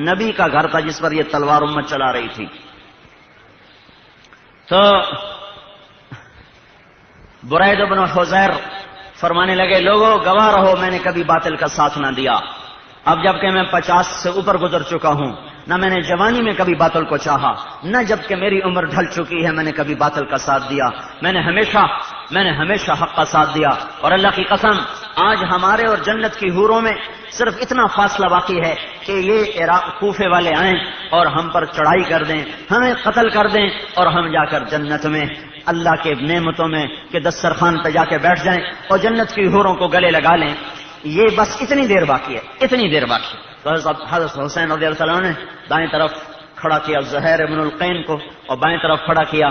C: نبی کا گھر تھا جس پر یہ تلوار امت چلا رہی تھی. تو برید بن حذیر فرمانے لگے لوگوں گواہ رہو میں نے کبھی باطل کا ساتھ نہ دیا. اب جبکہ میں 50 سے اوپر گزر چکا ہوں, نہ میں نے جوانی میں کبھی باطل کو چاہا, نہ جبکہ میری عمر ڈھل چکی ہے میں نے کبھی باطل کا ساتھ دیا. میں نے ہمیشہ حق کا ساتھ دیا. اور اللہ کی قسم آج ہمارے اور جنت کی حوروں میں صرف اتنا فاصلہ باقی ہے کہ یہ کوفے والے آئیں اور ہم پر چڑھائی کر دیں, ہمیں قتل کر دیں, اور ہم جا کر جنت میں اللہ کے نعمتوں میں کہ دسترخوان پہ جا کے بیٹھ جائیں اور جنت کی حوروں کو گلے لگا لیں. یہ بس اتنی دیر باقی ہے، اتنی دیر باقی ہے۔ تو حضرت حسین رضی اللہ عنہ نے دائیں طرف کھڑا کیا زہیر ابن القین کو، اور بائیں طرف کھڑا کیا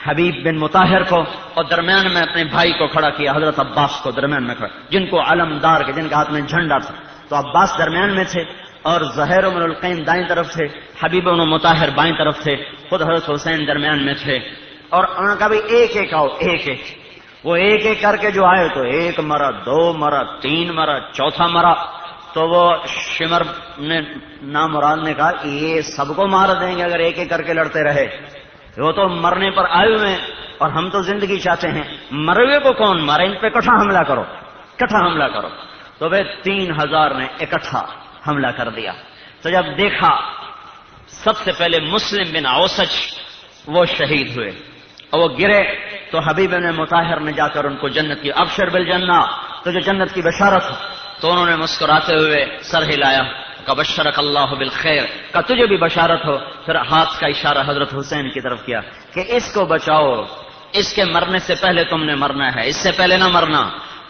C: حبیب بن مطہر کو، اور درمیان میں اپنے بھائی کو کھڑا کیا حضرت عباس کو درمیان میں کھڑا، جن کو علمدار کے، جن کے ہاتھ میں جھنڈا تھا۔ تو عباس درمیان میں تھے اور زہیر ابن القین دائیں طرف تھے، حبیب بن مطہر بائیں طرف تھے، خود حضرت حسین درمیان میں تھے۔ اور انہوں نے کہا بھی ایک ایک آؤ، ایک ایک۔ وہ ایک ایک کر کے جو آئے تو ایک مرا، دو مرا، تین مرا، چوتھا مرا۔ تو وہ شمر نے نامراد نے کہا یہ سب کو مار دیں گے اگر ایک ایک کر کے لڑتے رہے، وہ تو مرنے پر آئے ہوئے ہیں اور ہم تو زندگی چاہتے ہیں، مرے ہوئے کو کون مارے، ان پہ اکٹھا حملہ کرو، اکٹھا حملہ کرو۔ تو وہ 3000 نے اکٹھا حملہ کر دیا۔ تو جب دیکھا سب سے پہلے مسلم بن اوسج وہ شہید ہوئے اور وہ گرے، تو حبیب بن مطہر نے جا کر ان کو جنت کی ابشر بالجنہ، تو جو جنت کی بشارت، تو انہوں نے مسکراتے ہوئے سر ہلایا، کہ بشرک اللہ بالخیر، کہ تجھے بھی بشارت ہو۔ پھر ہاتھ کا اشارہ حضرت حسین کی طرف کیا کہ اس کو بچاؤ، اس کے مرنے سے پہلے تم نے مرنا ہے، اس سے پہلے نہ مرنا،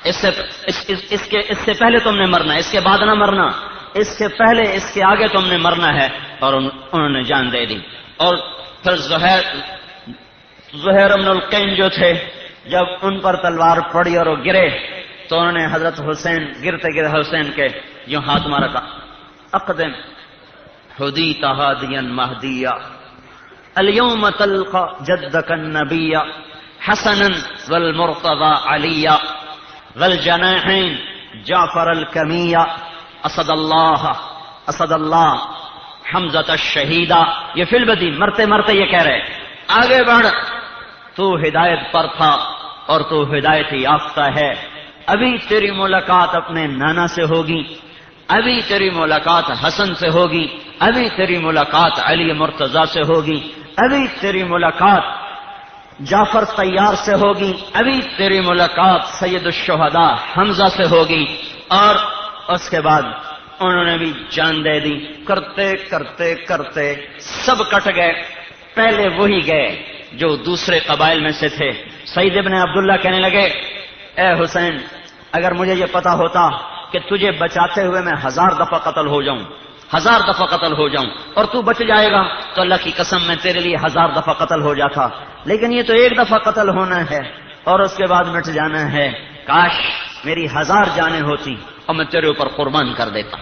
C: اس سے پہلے تم نے مرنا، اس کے بعد نہ مرنا، اس سے پہلے اس کے آگے تم نے مرنا ہے۔ اور انہوں نے جان دے دی۔ اور پھر زہیر بن القین جو تھے، جب ان پر تلوار پڑی اور وہ گرے، تو انہوں نے حضرت حسین گرتے گرتے حسین کے یوں ہاتھ مارا تھا، اقدم ہدیت ہادیا مہدیا اليوم تلقى جدك النبي حسنا والمرتضى عليا والجناحين جعفر الكمية اسد اللہ حمزة الشہیدہ۔ یہ فی البدی مرتے مرتے یہ کہہ رہے آگے بڑھ، تو ہدایت پر تھا اور تو ہدایت یافتہ ہے، ابھی تیری ملاقات اپنے نانا سے ہوگی، ابھی تیری ملاقات حسن سے ہوگی، ابھی تیری ملاقات علی مرتضی سے ہوگی، ابھی تیری ملاقات جعفر طیار سے ہوگی، ابھی تیری ملاقات سید الشہداء حمزہ سے ہوگی۔ اور اس کے بعد انہوں نے بھی جان دے دی۔ کرتے کرتے کرتے سب کٹ گئے، پہلے وہی گئے جو دوسرے قبائل میں سے تھے۔ سعید ابن عبداللہ کہنے لگے اے حسین، اگر مجھے یہ پتا ہوتا کہ تجھے بچاتے ہوئے میں 1000 دفعہ قتل ہو جاؤں، 1000 دفعہ قتل ہو جاؤں اور تو بچ جائے گا، تو اللہ کی قسم میں تیرے لیے 1000 دفعہ قتل ہو جاتا، لیکن یہ تو ایک دفعہ قتل ہونا ہے اور اس کے بعد مٹ جانا ہے۔ کاش میری 1000 جانیں ہوتی اور میں تیرے اوپر قربان کر دیتا۔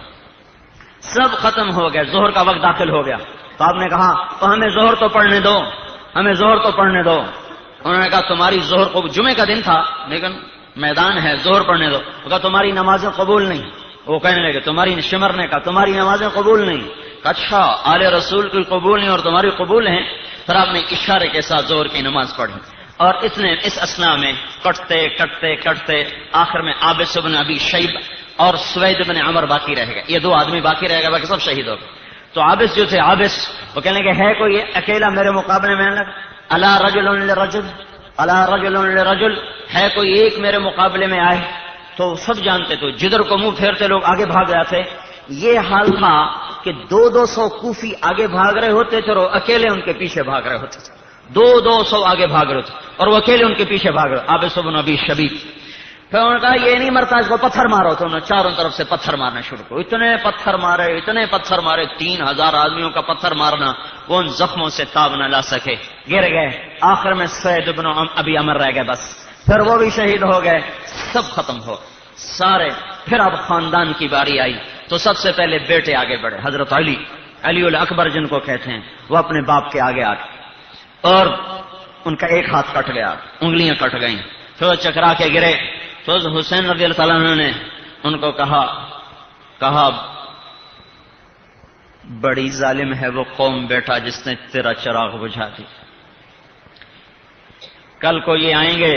C: سب ختم ہو گئے، ظہر کا وقت داخل ہو گیا۔ تو آپ نے کہا تو ہمیں ظہر تو پڑھنے دو، ہمیں ظہر تو پڑھنے دو۔ انہوں نے کہا تمہاری ظہر کو، جمعے کا دن تھا لیکن میدان ہے، ظہر پڑھنے دو۔ وہ کہا تمہاری نمازیں قبول نہیں۔ وہ کہنے لگے تمہاری، شمر نے کہا تمہاری نمازیں قبول نہیں۔ اچھا آل رسول کی قبول نہیں اور تمہاری قبول ہیں؟ پھر آپ نے اشارے کے ساتھ ظہر کی نماز پڑھی، اور اس اسنا میں کٹتے کٹتے کٹتے آخر میں عابس بن ابی شیب اور سوید بن عمر باقی رہ گئے۔ یہ 2 آدمی باقی رہ گئے، باقی سب شہید ہو گئے۔ تو عابس جو تھے، عابس وہ کہنے لگے ہے کوئی اکیلا میرے مقابلے میں؟ الا رجل لرجل، الا رجل لرجل، ہے کوئی ایک میرے مقابلے میں آئے؟ تو سب جانتے، تو جدھر کو منہ پھیرتے لوگ آگے بھاگ جاتے۔ یہ حال تھا کہ 200 کوفی آگے بھاگ رہے ہوتے تھے اور وہ اکیلے ان کے پیچھے بھاگ رہے ہوتے تھے۔ 200 آگے بھاگ رہے تھے اور وہ اکیلے ان کے پیچھے بھاگ رہے، عابس بن ابی شبیب۔ پھر انہوں نے کہا یہ نہیں مرتا، اس کو پتھر مارو۔ تو انہوں نے چاروں طرف سے پتھر مارنا شروع کیا، اتنے پتھر مارے، اتنے پتھر مارے، 3000 آدمیوں کا پتھر مارنا، وہ ان زخموں سے تاب نہ لا سکے، گر گئے۔ آخر میں سعید بن ابی عمر رہ گئے، بس پھر وہ بھی شہید ہو گئے، سب ختم ہو سارے۔ پھر اب خاندان کی باری آئی تو سب سے پہلے بیٹے آگے بڑھے، حضرت علی الاکبر جن کو کہتے ہیں، وہ اپنے باپ کے آگے آ گئے اور ان کا ایک ہاتھ کٹ گیا، انگلیاں کٹ گئیں، پھر وہ چکرا کے گرے۔ تو حسین رضی اللہ تعالیٰ عنہ نے ان کو کہا بڑی ظالم ہے وہ قوم بیٹا جس نے تیرا چراغ بجھا دی، کل کو یہ آئیں گے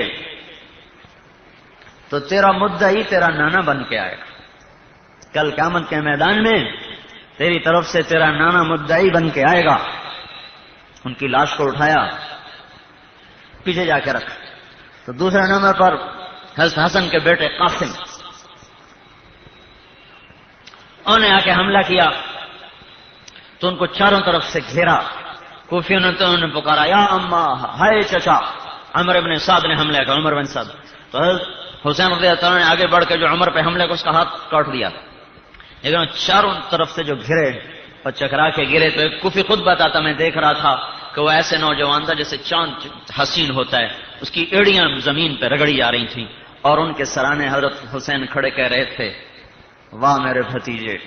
C: تو تیرا مدعی تیرا نانا بن کے آئے گا، کل قیامت کے میدان میں تیری طرف سے تیرا نانا مدعی بن کے آئے گا۔ ان کی لاش کو اٹھایا، پیچھے جا کے رکھا۔ تو دوسرے نمبر پر حضرت حسن کے بیٹے قاسم، انہوں نے آ کے حملہ کیا تو ان کو چاروں طرف سے گھیرا۔ کوفیوں نے تو انہوں نے پکارا یا اما، ہائے چچا۔ عمر بن سعد نے حملہ کیا، عمر بن سعد تو حسین رضی اللہ عنہ نے آگے بڑھ کے جو عمر پہ حملے کو اس کا ہاتھ کاٹ دیا، لیکن چاروں طرف سے جو گھرے اور چکرا کے گرے تو ایک کوفی خود بتاتا، میں دیکھ رہا تھا کہ وہ ایسے نوجوان تھا جیسے چاند حسین ہوتا ہے، اس کی ایڑیاں زمین پہ رگڑی آ رہی تھیں، اور ان کے سرانے حضرت حسین کھڑے کہہ رہے تھے واہ میرے بھتیجے،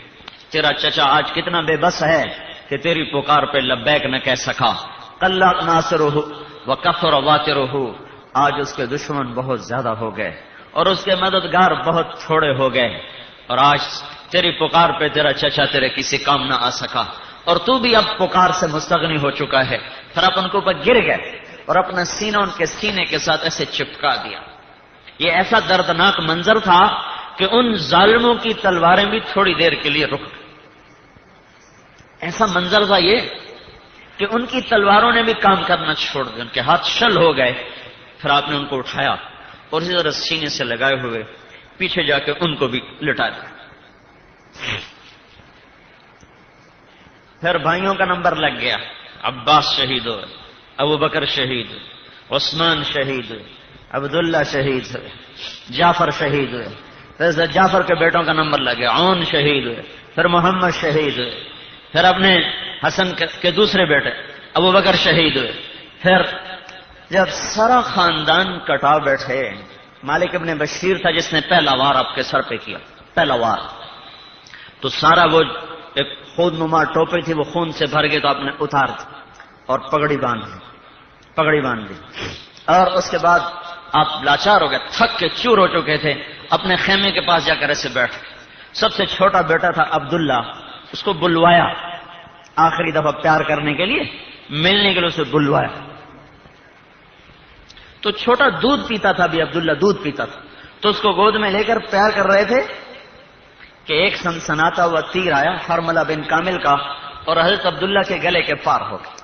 C: تیرا چچا آج کتنا بے بس ہے کہ تیری پکار پہ لبیک نہ کہہ سکا، قل ناصرہ وکثر واترہ، آج اس کے دشمن بہت زیادہ ہو گئے اور اس کے مددگار بہت تھوڑے ہو گئے، اور آج تیری پکار پہ تیرا چچا تیرے کسی کام نہ آ سکا، اور تو بھی اب پکار سے مستغنی ہو چکا ہے۔ پھر آپ ان کے اوپر گر گئے اور اپنا سینہ ان کے سینے کے ساتھ ایسے چپکا دیا۔ یہ ایسا دردناک منظر تھا کہ ان ظالموں کی تلواریں بھی تھوڑی دیر کے لیے رک گئی۔ ایسا منظر تھا یہ کہ ان کی تلواروں نے بھی کام کرنا چھوڑ دیا، ان کے ہاتھ شل ہو گئے۔ پھر آپ نے ان کو اٹھایا اور اسی طرح سینے سے لگائے ہوئے پیچھے جا کے ان کو بھی لٹا دیا۔ پھر بھائیوں کا نمبر لگ گیا، عباس شہید ہوئے، ابو بکر شہید ہوئے، عثمان شہید ہوئے، عبداللہ شہید ہوئے، جعفر شہید ہوئے، پھر جعفر کے بیٹوں کا نمبر لگ گیا، عون شہید ہوئے، پھر محمد شہید ہوئے، پھر اپنے حسن کے دوسرے بیٹے ابو بکر شہید ہوئے۔ پھر جب سارا خاندان کٹا بیٹھے، مالک ابن بشیر تھا جس نے پہلا وار آپ کے سر پہ کیا، پہلا وار، تو سارا وہ ایک خود نما ٹوپی تھی وہ خون سے بھر گئی، تو آپ نے اتار دی اور پگڑی باندھ دی، اور اس کے بعد آپ لاچار ہو گئے، تھک کے چور ہو چکے تھے، اپنے خیمے کے پاس جا کر ایسے بیٹھ۔ سب سے چھوٹا بیٹا تھا عبداللہ، اس کو بلوایا آخری دفعہ پیار کرنے کے لیے، ملنے کے لیے اسے بلوایا۔ تو چھوٹا دودھ پیتا تھا بھی، عبداللہ دودھ پیتا تھا، تو اس کو گود میں لے کر پیار کر رہے تھے کہ ایک سنسناتا ہوا تیر آیا حرملہ بن کامل کا، اور حضرت عبداللہ کے گلے کے پار ہو گیا۔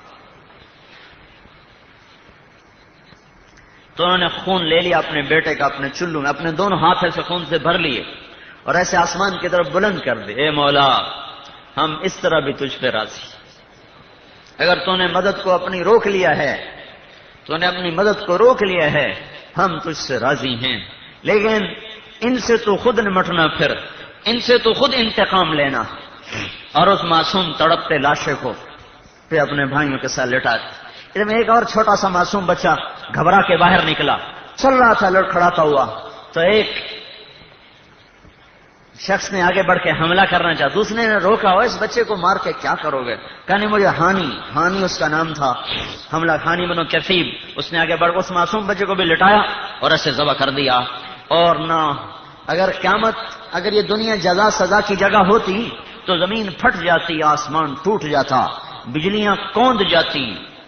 C: تو انہوں نے خون لے لیا اپنے بیٹے کا اپنے چلو میں، اپنے دونوں ہاتھ ایسے خون سے بھر لیے اور ایسے آسمان کی طرف بلند کر دے، اے مولا ہم اس طرح بھی تجھ پہ راضی، اگر تو نے مدد کو اپنی روک لیا ہے، تو نے اپنی مدد کو روک لیا ہے، ہم تجھ سے راضی ہیں، لیکن ان سے تو خود نمٹنا، پھر ان سے تو خود انتقام لینا۔ اور اس معصوم تڑپتے لاشے کو پھر اپنے بھائیوں کے ساتھ لٹا دیا۔ اس میں ایک اور چھوٹا سا معصوم بچہ گھبرا کے باہر نکلا، چل رہا تھا لڑکھڑاتا ہوا، تو ایک شخص نے آگے بڑھ کے حملہ کرنا چاہا، دوسرے نے روکا، اور اس بچے کو مار کے کیا کرو گے؟ کہنے مجھے ہانی اس کا نام تھا، حملہ ہانی بنو کثیب، اس نے آگے بڑھ اس معصوم بچے کو بھی لٹایا اور ایسے ذبح کر دیا۔ اور نہ اگر یہ دنیا جزا سزا کی جگہ ہوتی تو زمین پھٹ جاتی، آسمان ٹوٹ جاتا، بجلیاں کوند جاتی،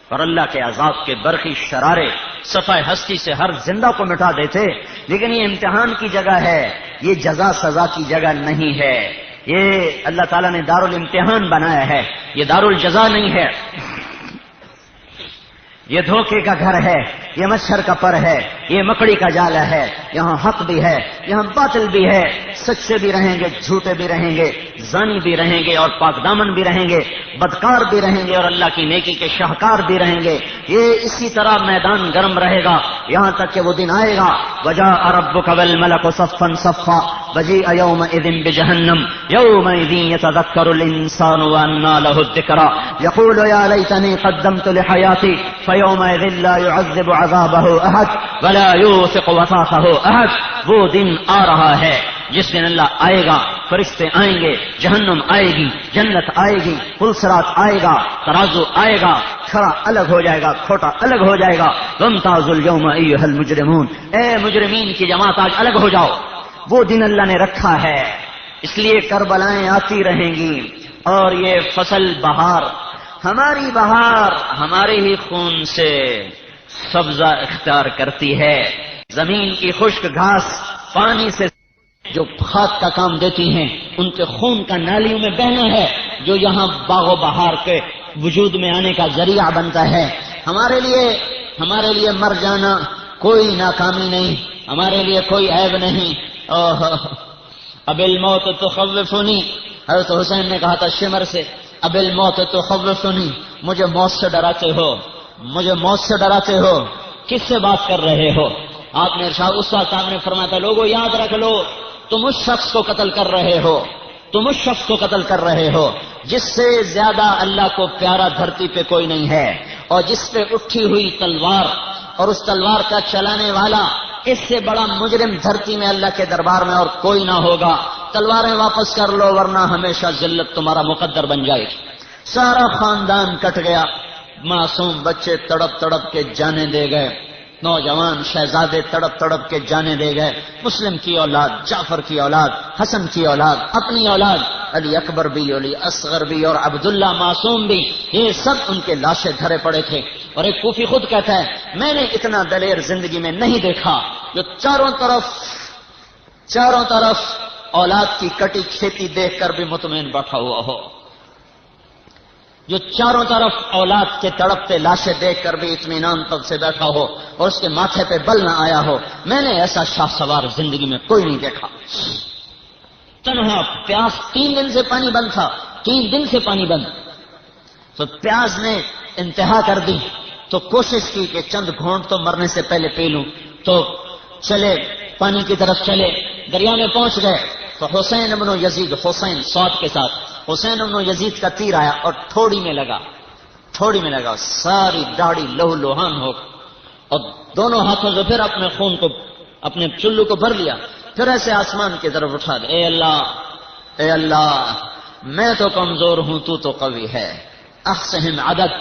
C: اور اللہ کے عذاب کے برقی شرارے صفحہ ہستی سے ہر زندہ کو مٹا دیتے۔ لیکن یہ امتحان کی جگہ ہے، یہ جزا سزا کی جگہ نہیں ہے، یہ اللہ تعالیٰ نے دارالامتحان بنایا ہے، یہ دارالجزا نہیں ہے، یہ دھوکے کا گھر ہے، یہ مچھر کا پر ہے، یہ مکڑی کا جالا ہے، یہاں حق بھی ہے، یہاں باطل بھی ہے، سچے بھی رہیں گے، جھوٹے بھی رہیں گے، زانی بھی رہیں گے اور پاک دامن بھی رہیں گے، بدکار بھی رہیں گے اور اللہ کی نیکی کے شاہکار بھی رہیں گے۔ یہ اسی طرح میدان گرم رہے گا یہاں تک کہ وہ دن آئے گا، وجاء ربک والملک صفا صفا وجیء یومئذ بجہنم یومئذ یتذکر الانسان وانى له الذکری یقول یا لیتنی قدمت لحیاتی فیومئذ لا يعذب عذابه احد ولا يوثق وثاقه احد۔ وہ دن آ رہا ہے جس دن اللہ آئے گا، فرشتے آئیں گے، جہنم آئے گی، جنت آئے گی، پلسرات آئے گا، ترازو آئے گا، کھڑا الگ ہو جائے گا، کھوٹا الگ ہو جائے گا۔ وامتازوا اليوم ایھا المجرمون، اے مجرمین کی جماعت آج الگ ہو جاؤ، وہ دن اللہ نے رکھا ہے، اس لیے کربلائیں آتی رہیں گی، اور یہ فصل بہار، ہماری بہار ہمارے ہی خون سے سبزہ اختیار کرتی ہے۔ زمین کی خشک گھاس پانی سے جو کھاد کا کام دیتی ہیں، ان کے خون کا نالیوں میں بہنا ہے، جو یہاں باغ و بہار کے وجود میں آنے کا ذریعہ بنتا ہے۔ ہمارے لیے مر جانا کوئی ناکامی نہیں، ہمارے لیے کوئی عیب نہیں۔ اب الموت تخوفنی، حضرت حسین نے کہا تھا شمر سے، اب الموت تخوفنی، مجھے موت سے ڈراتے ہو، مجھے موت سے ڈراتے ہو، کس سے بات کر رہے ہو؟
B: آپ نے ارشاد اس وقت آپ نے فرمایا تھا لوگوں یاد رکھ لو تم اس شخص کو قتل کر رہے ہو، تم اس شخص کو قتل کر رہے ہو جس سے زیادہ اللہ کو پیارا دھرتی پہ کوئی نہیں ہے، اور جس پہ اٹھی ہوئی تلوار اور اس تلوار کا چلانے والا اس سے بڑا مجرم دھرتی میں اللہ کے دربار میں اور کوئی نہ ہوگا۔ تلواریں واپس کر لو ورنہ ہمیشہ ذلت تمہارا مقدر بن جائے گی۔ سارا خاندان کٹ گیا، معصوم بچے تڑپ تڑپ کے جانے دے گئے، نوجوان شہزادے تڑپ تڑپ کے جانے دے گئے، مسلم کی اولاد، جعفر کی اولاد، حسن کی اولاد، اپنی اولاد، علی اکبر بھی، علی اصغر بھی اور عبداللہ معصوم بھی، یہ سب ان کے لاشیں دھرے پڑے تھے۔ اور ایک کوفی خود کہتا ہے میں نے اتنا دلیر زندگی میں نہیں دیکھا جو چاروں طرف اولاد کی کٹی کھیتی دیکھ کر بھی مطمئن بیٹھا ہوا ہو، جو چاروں طرف اولاد کے تڑپتے لاشیں دیکھ کر بھی اطمینان تب سے بیٹھا ہو اور اس کے ماتھے پہ بل نہ آیا ہو، میں نے ایسا شاہ سوار زندگی میں کوئی نہیں دیکھا۔ تنہا پیاس 3 دن سے پانی بند تھا، 3 دن سے پانی بند، تو پیاس نے انتہا کر دی تو کوشش کی کہ چند گھونٹ تو مرنے سے پہلے پی لوں، تو چلے پانی کی طرف چلے، دریا میں پہنچ گئے تو حسین ابن یزید، حسین صاد کے ساتھ، حسین ابن یزید کا تیر آیا اور تھوڑی میں لگا، ساری داڑھی لہو لوہان ہو، اور دونوں ہاتھوں سے پھر اپنے خون کو، اپنے چلو کو بھر لیا، پھر ایسے آسمان کی طرف اٹھا دے، اے اللہ میں تو کمزور ہوں، تو قوی ہے، احصہم عدد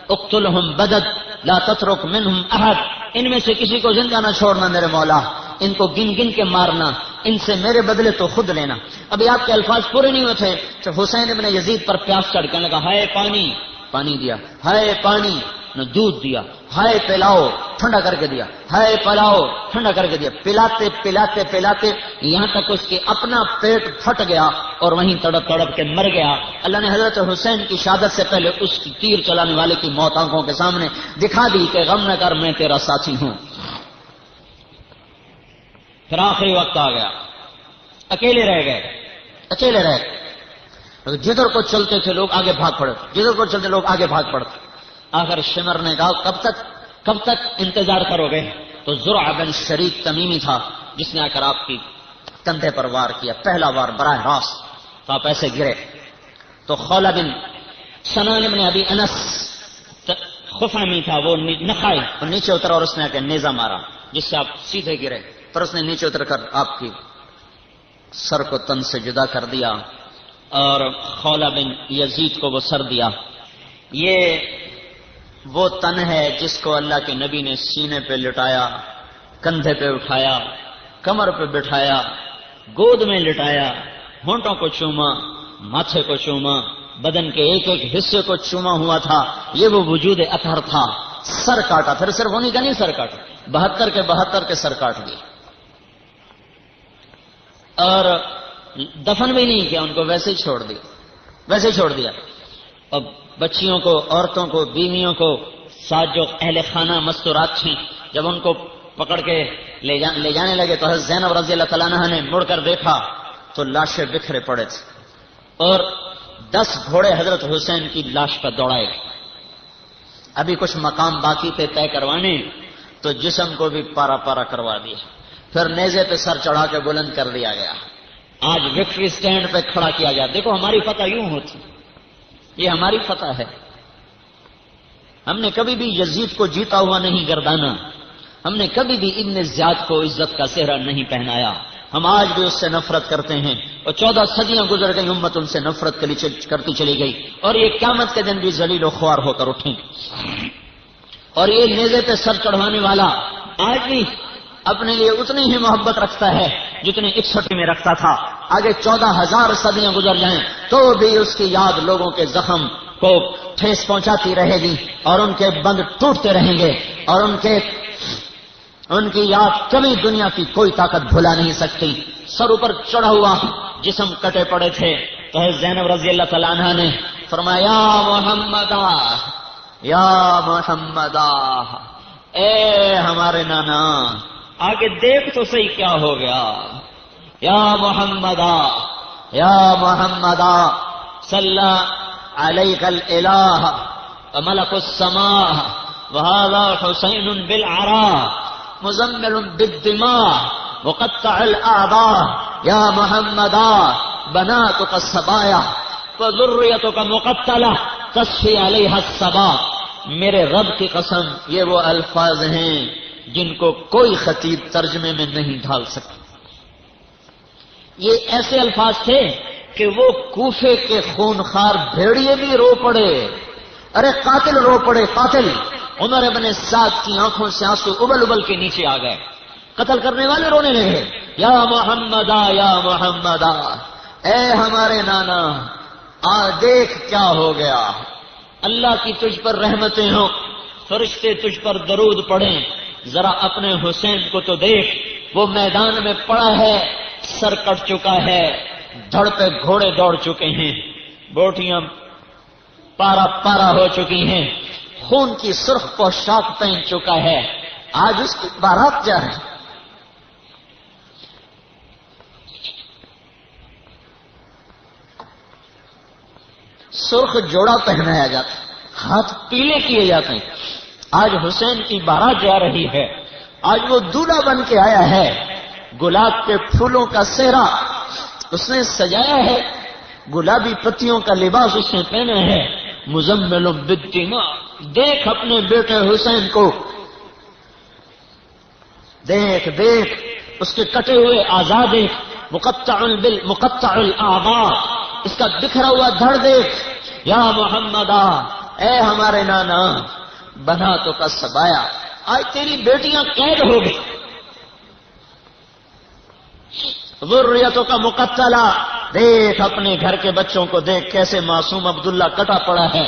B: اقتلہم بدد لا تترک منہم احد، ان میں سے کسی کو زندہ نہ چھوڑنا میرے مولا، ان کو گن گن کے مارنا، ان سے میرے بدلے تو خود لینا۔ ابھی آپ کے الفاظ پورے نہیں ہوئے تھے تو حسین ابن یزید پر پیاس چڑھ کے لگا، ہائے پانی، پانی دیا، ہائے پانی، نہ دودھ دیا، ہائے پلاؤ، ٹھنڈا کر کے دیا، ہائے پلاؤ، ٹھنڈا کر کے دیا، پلاتے پلاتے پلاتے یہاں تک اس کے اپنا پیٹ پھٹ گیا اور وہیں تڑپ تڑپ کے مر گیا۔ اللہ نے حضرت حسین کی شہادت سے پہلے اس کی تیر چلانے والے کی موت آنکھوں کے سامنے دکھا دی کہ غم نہ کر، میں تیرا ساتھی ہوں۔ پھر آخری وقت آ گیا، اکیلے رہ گئے، جدھر کو چلتے تھے لوگ آگے بھاگ پڑتے، جدھر کو چلتے لوگ آگے بھاگ پڑتے۔ آخر شمر نے کہا کب تک انتظار کرو گے؟ تو زرع بن شریک تمیمی تھا جس نے آ کر آپ کی کندھے پر وار کیا، پہلا وار براہ راست، تو آپ ایسے گرے۔ تو خولہ بن سنان بن ابی انس خفامی تھا، وہ نخائی، وہ نیچے اترا اور اس نے آ کے نیزہ مارا جس سے آپ سیدھے گرے، پر اس نے نیچے اتر کر آپ کی سر کو تن سے جدا کر دیا اور خولہ بن یزید کو وہ سر دیا۔ یہ وہ تن ہے جس کو اللہ کے نبی نے سینے پہ لٹایا، کندھے پہ اٹھایا، کمر پہ بٹھایا، گود میں لٹایا، ہونٹوں کو چوما، ماتھے کو چوما، بدن کے ایک ایک حصے کو چوما ہوا تھا۔ یہ وہ وجود اطہر تھا۔ سر کاٹا، پھر صرف انہیں کا نہیں سر کاٹا، 72 کے سر کاٹ گئے، اور دفن بھی نہیں کیا، ان کو ویسے ہی چھوڑ دیا۔ اب بچیوں کو، عورتوں کو، بیویوں کو، ساتھ جو اہل خانہ مستورات تھیں، جب ان کو پکڑ کے لے جانے لگے تو حضرت زینب رضی اللہ تعالیٰ عنہ نے مڑ کر دیکھا تو لاشیں بکھرے پڑے تھے، اور 10 گھوڑے حضرت حسین کی لاش پر دوڑائے گئے۔ ابھی کچھ مقام باقی تھے طے کروانے، تو جسم کو بھی پارا پارا کروا دیا، پھر نیزے پہ سر چڑھا کے بلند کر دیا گیا۔ آج وکٹری سٹینڈ پہ کھڑا کیا گیا، دیکھو ہماری فتح یوں ہوتی، یہ ہماری فتح ہے۔ ہم نے کبھی بھی یزید کو جیتا ہوا نہیں گردانا، ہم نے کبھی بھی ابن زیاد کو عزت کا صحرا نہیں پہنایا، ہم آج بھی اس سے نفرت کرتے ہیں، اور 14 صدیاں گزر گئی، امت ان سے نفرت کرتی چلی گئی، اور یہ قیامت کے دن بھی ذلیل و خوار ہو کر اٹھیں گے۔ اور یہ نیزے پہ سر چڑھانے والا آج بھی اپنے لیے اتنی ہی محبت رکھتا ہے جتنی 61 میں رکھتا تھا۔ آگے 14,000 صدیاں گزر جائیں تو بھی اس کی یاد لوگوں کے زخم کو ٹھیس پہنچاتی رہے گی، اور ان کے بند ٹوٹتے رہیں گے، اور ان کی یاد کبھی دنیا کی کوئی طاقت بھلا نہیں سکتی۔ سر اوپر چڑھا ہوا، جسم کٹے پڑے تھے، تو حضرت زینب رضی اللہ تعالیٰ عنہ نے فرمایا یا محمد، اے ہمارے نانا، آگے دیکھ تو صحیح کیا ہو گیا۔ یا محمد صلی علیک الالہ وملک السماء وهذا حسین بالعراء مزمل بالدماء مقطع الاعضاء یا محمدا بناتک الصبایا وذریتک مقتلہ تصفی علیہا الصبا. میرے رب کی قسم یہ وہ الفاظ ہیں جن کو کوئی خطیب ترجمے میں نہیں ڈھال سکتا. یہ ایسے الفاظ تھے کہ وہ کوفے کے خونخوار بھیڑیے بھی رو پڑے. ارے قاتل رو پڑے، قاتل. عمر ابن سعد کی آنکھوں سے آنسو ابل ابل کے نیچے آ گئے. قتل کرنے والے رونے لگے، یا محمدا یا محمدا، اے ہمارے نانا دیکھ کیا ہو گیا. اللہ کی تجھ پر رحمتیں ہوں، فرشتے تجھ پر درود پڑھیں. ذرا اپنے حسین کو تو دیکھ، وہ میدان میں پڑا ہے، سر کٹ چکا ہے، دھڑ پہ گھوڑے دوڑ چکے ہیں، بوٹیاں پارا پارا ہو چکی ہیں، خون کی سرخ پوشاک پہن چکا ہے. آج اس کی بارات جا رہی. سرخ جوڑا پہنایا جاتا، ہاتھ پیلے کیے جاتے ہیں. آج حسین کی بارات جا رہی ہے. آج وہ دولہا بن کے آیا ہے، گلاب کے پھولوں کا سہرا اس نے سجایا ہے، گلابی پتیوں کا لباس اس نے پہنا ہے. مزمل بالدماء، دیکھ اپنے بیٹے حسین کو، دیکھ دیکھ اس کے کٹے ہوئے اعضاء دیکھ. مقطع الاعضاء، اس کا بکھرا ہوا دھڑ دیکھ. یا محمدا، اے ہمارے نانا بناتک الصبایا، آج تیری بیٹیاں قید ہو گئی. ذریتک مقتلہ، دیکھ اپنے گھر کے بچوں کو دیکھ، کیسے معصوم عبداللہ کٹا پڑا ہے.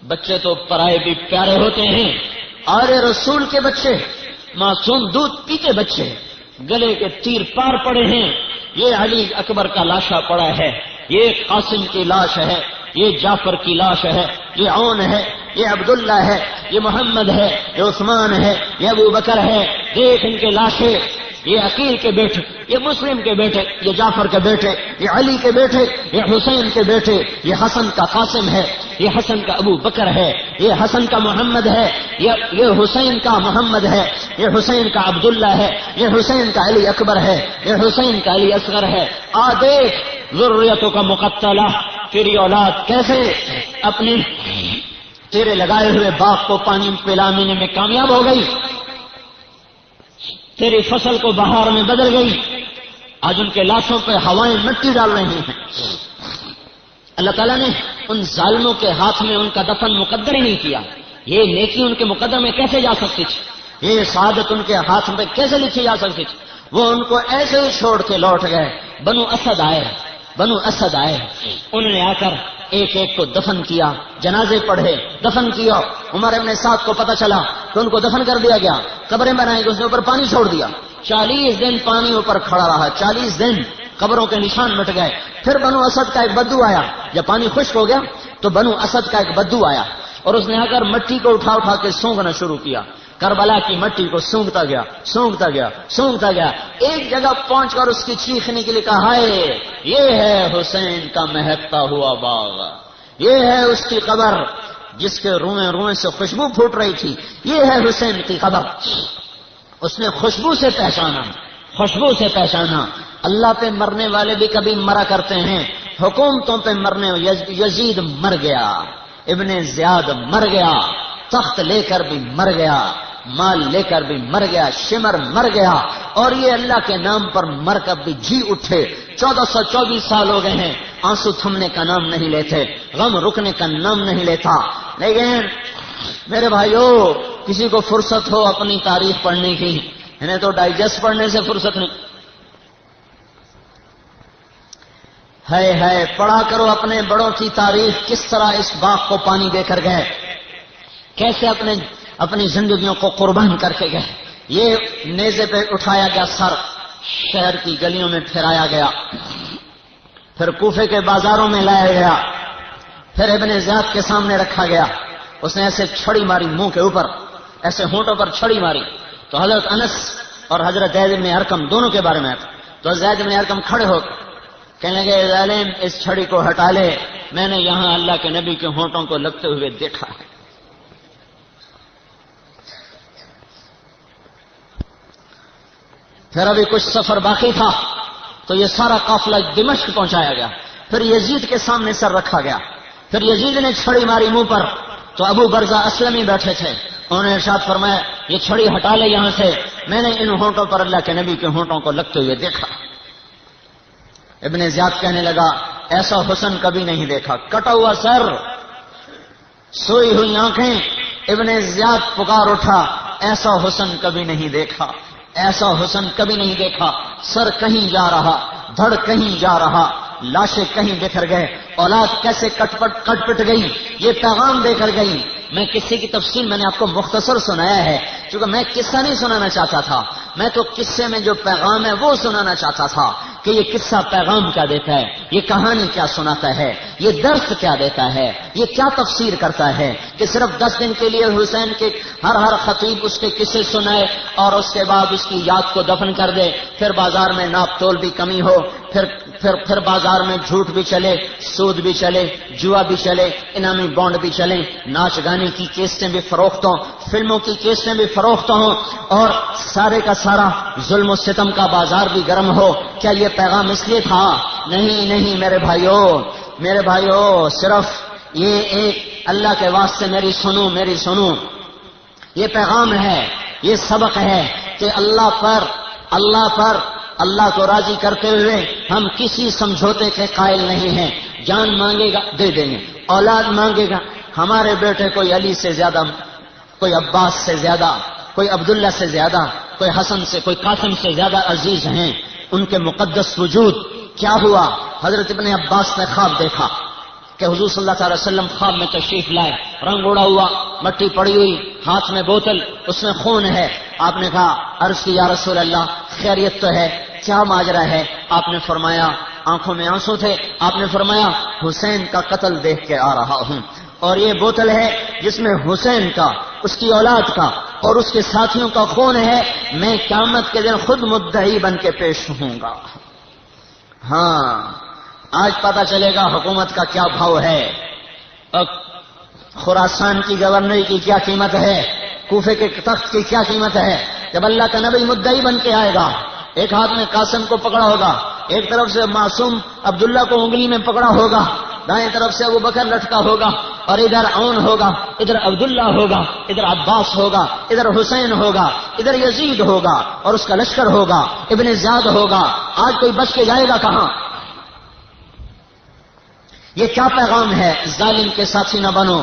B: بچے تو پرائے بھی پیارے ہوتے ہیں، اور رسول کے بچے، معصوم دودھ پیتے بچے، گلے کے تیر پار پڑے ہیں. یہ علی اکبر کا لاشا پڑا ہے، یہ قاسم کی لاش ہے، یہ جعفر کی لاش ہے، یہ عون ہے، یہ عبداللہ ہے، یہ محمد ہے، یہ عثمان ہے، یہ ابو بکر ہے. دیکھ ان کے لاشیں، یہ عقیل کے بیٹے، یہ مسلم کے بیٹے، یہ جعفر کے بیٹے، یہ علی کے بیٹے، یہ حسین کے بیٹے، یہ حسن کا قاسم ہے، یہ حسن کا ابو بکر ہے، یہ حسن کا محمد ہے، یہ حسین کا محمد ہے، یہ حسین کا عبداللہ ہے، یہ حسین کا علی اکبر ہے، یہ حسین کا علی اصغر ہے. آ دیکھ ذریتوں کا مقتلہ، تیری اولاد کیسے اپنے تیرے لگائے ہوئے باغ کو پانی پلانے میں کامیاب ہو گئی، تیری فصل کو بہار میں بدل گئی. آج ان کے لاشوں پہ ہوائیں مٹی ڈال رہی ہیں. اللہ تعالیٰ نے ان ظالموں کے ہاتھ میں ان کا دفن مقدر ہی نہیں کیا. یہ نیکی ان کے مقدر میں کیسے جا سکتی تھی؟ یہ سعادت ان کے ہاتھ میں کیسے لکھی جا سکتی تھی؟ وہ ان کو ایسے ہی چھوڑ کے لوٹ گئے. بنو اسد آئے، انہوں نے آ کر ایک ایک کو دفن کیا، جنازے پڑھے، دفن کیا. عمر ابن سعد کو پتہ چلا کہ ان کو دفن کر دیا گیا، قبریں بنائی گئی، اس نے اوپر پانی چھوڑ دیا. 40 دن پانی اوپر کھڑا رہا، 40 دن قبروں کے نشان مٹ گئے. پھر بنو اسد کا ایک بدو آیا، جب پانی خشک ہو گیا تو بنو اسد کا ایک بدو آیا اور اس نے آ کر مٹی کو اٹھا اٹھا کے سونگنا شروع کیا. کربلا کی مٹی کو سونگتا گیا. ایک جگہ پہنچ کر اس کی چیخ نکلی، کہا ہائے یہ ہے حسین کا مہکتا ہوا باغ، یہ ہے اس کی قبر جس کے روئیں روئیں سے خوشبو پھوٹ رہی تھی، یہ ہے حسین کی قبر. اس نے خوشبو سے پہچانا. اللہ پہ مرنے والے بھی کبھی مرا کرتے ہیں. حکومتوں پہ مرنے، یزید مر گیا، ابن زیاد مر گیا، تخت لے کر بھی مر گیا، مال لے کر بھی مر گیا، شمر مر گیا، اور یہ اللہ کے نام پر مر کر بھی جی اٹھے. 1424 سال ہو گئے ہیں، آنسو تھمنے کا نام نہیں لیتے، غم رکنے کا نام نہیں لیتا. لیکن میرے بھائیو، کسی کو فرصت ہو اپنی تاریخ پڑھنے کی، انہیں تو ڈائجسٹ پڑھنے سے فرصت نہیں. ہے پڑھا کرو اپنے بڑوں کی تاریخ، کس طرح اس باغ کو پانی دے کر گئے، کیسے اپنی زندگیوں کو قربان کر کے گئے. یہ نیزے پہ اٹھایا گیا سر، شہر کی گلیوں میں پھرایا گیا، پھر کوفے کے بازاروں میں لایا گیا، پھر ابن زیاد کے سامنے رکھا گیا. اس نے ایسے چھڑی ماری منہ کے اوپر، ایسے ہونٹوں پر چھڑی ماری تو حضرت انس اور حضرت زید بن ارقم دونوں کے بارے میں آتا. تو زید بن ارقم کھڑے ہو کہنے لگے ظالم اس چھڑی کو ہٹا لے، میں نے یہاں اللہ کے نبی کے ہونٹوں کو لگتے ہوئے دیکھا ہے. پھر ابھی کچھ سفر باقی تھا تو یہ سارا قافلہ دمشق پہنچایا گیا. پھر یزید کے سامنے سر رکھا گیا. پھر یزید نے چھڑی ماری منہ پر تو ابو برزہ اسلمی بیٹھے تھے. انہوں نے ارشاد فرمایا یہ چھڑی ہٹا لے یہاں سے. میں نے ان ہونٹوں پر اللہ کے نبی کے ہونٹوں کو لگتے ہوئے دیکھا. ابن زیاد کہنے لگا ایسا حسن کبھی نہیں دیکھا. کٹا ہوا سر، سوئی ہوئی آنکھیں. ابن زیاد پکار اٹھا ایسا حسن کبھی نہیں دیکھا، ایسا حسن کبھی نہیں دیکھا. سر کہیں جا رہا، دھڑ کہیں جا رہا، لاشیں کہیں بکھر گئے، اولاد کیسے کٹ پٹ گئی، یہ پیغام دے کر گئی. میں قصے کی تفصیل میں نے آپ کو مختصر سنایا ہے کیونکہ میں قصہ نہیں سنانا چاہتا تھا. میں تو قصے میں جو پیغام ہے وہ سنانا چاہتا تھا کہ یہ قصہ پیغام کیا دیتا ہے، یہ کہانی کیا سناتا ہے، یہ درس کیا دیتا ہے، یہ کیا تفسیر کرتا ہے کہ صرف 10 دن کے لیے حسین کے ہر خطیب اس کے قصے سنائے اور اس کے بعد اس کی یاد کو دفن کر دے. پھر بازار میں ناپ تول بھی کمی ہو، پھر بازار میں جھوٹ بھی چلے، سود بھی چلے، جوا بھی چلے، انعامی بانڈ بھی چلیں، ناچ گانے کی کیسٹیں بھی فروخت ہوں، فلموں کی کیسٹیں بھی فروخت ہوں اور سارے کا سارا ظلم و ستم کا بازار بھی گرم ہو. کیا یہ پیغام اس لیے تھا؟ نہیں میرے بھائیوں، صرف یہ ایک اللہ کے واسطے میری سنو، یہ پیغام ہے، یہ سبق ہے کہ اللہ کو راضی کرتے ہوئے ہم کسی سمجھوتے کے قائل نہیں ہیں. جان مانگے گا دے دیں گے، اولاد مانگے گا. ہمارے بیٹے کوئی علی سے زیادہ، کوئی عباس سے زیادہ، کوئی عبداللہ سے زیادہ، کوئی حسن سے، کوئی قاسم سے زیادہ عزیز ہیں. ان کے مقدس وجود کیا ہوا؟ حضرت ابن عباس نے خواب دیکھا کہ حضور صلی اللہ علیہ وسلم خواب میں تشریف لائے، رنگ اڑا ہوا، مٹی پڑی ہوئی، ہاتھ میں بوتل، اس میں خون ہے. آپ نے کہا، عرض کی یا رسول اللہ خیریت تو ہے، کیا ماجرا ہے؟ آپ نے فرمایا، آنکھوں میں آنسو تھے، آپ نے فرمایا حسین کا قتل دیکھ کے آ رہا ہوں اور یہ بوتل ہے جس میں حسین کا، اس کی اولاد کا اور اس کے ساتھیوں کا خون ہے. میں قیامت کے دن خود مدعی بن کے پیش ہوں گا. ہاں آج پتہ چلے گا حکومت کا کیا بھاؤ ہے، خراسان کی گورنری کی کیا قیمت ہے، کوفے کے تخت کی کیا قیمت ہے. جب اللہ کا نبی مدعی بن کے آئے گا، ایک ہاتھ میں قاسم کو پکڑا ہوگا، ایک طرف سے معصوم عبداللہ کو انگلی میں پکڑا ہوگا، دائیں طرف سے ابو بکر لٹکا ہوگا اور ادھر عون ہوگا، ادھر عبداللہ ہوگا، ادھر عباس ہوگا، ادھر حسین ہوگا، ادھر یزید ہوگا اور اس کا لشکر ہوگا، ابن زیاد ہوگا. آج کوئی بچ کے جائے گا کہاں؟ یہ کیا پیغام ہے؟ ظالم کے ساتھی نہ بنو،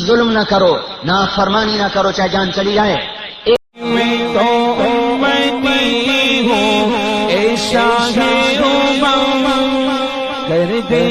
B: ظلم نہ کرو، نافرمانی نہ کرو چاہے جان چلی جائے.
A: کر دے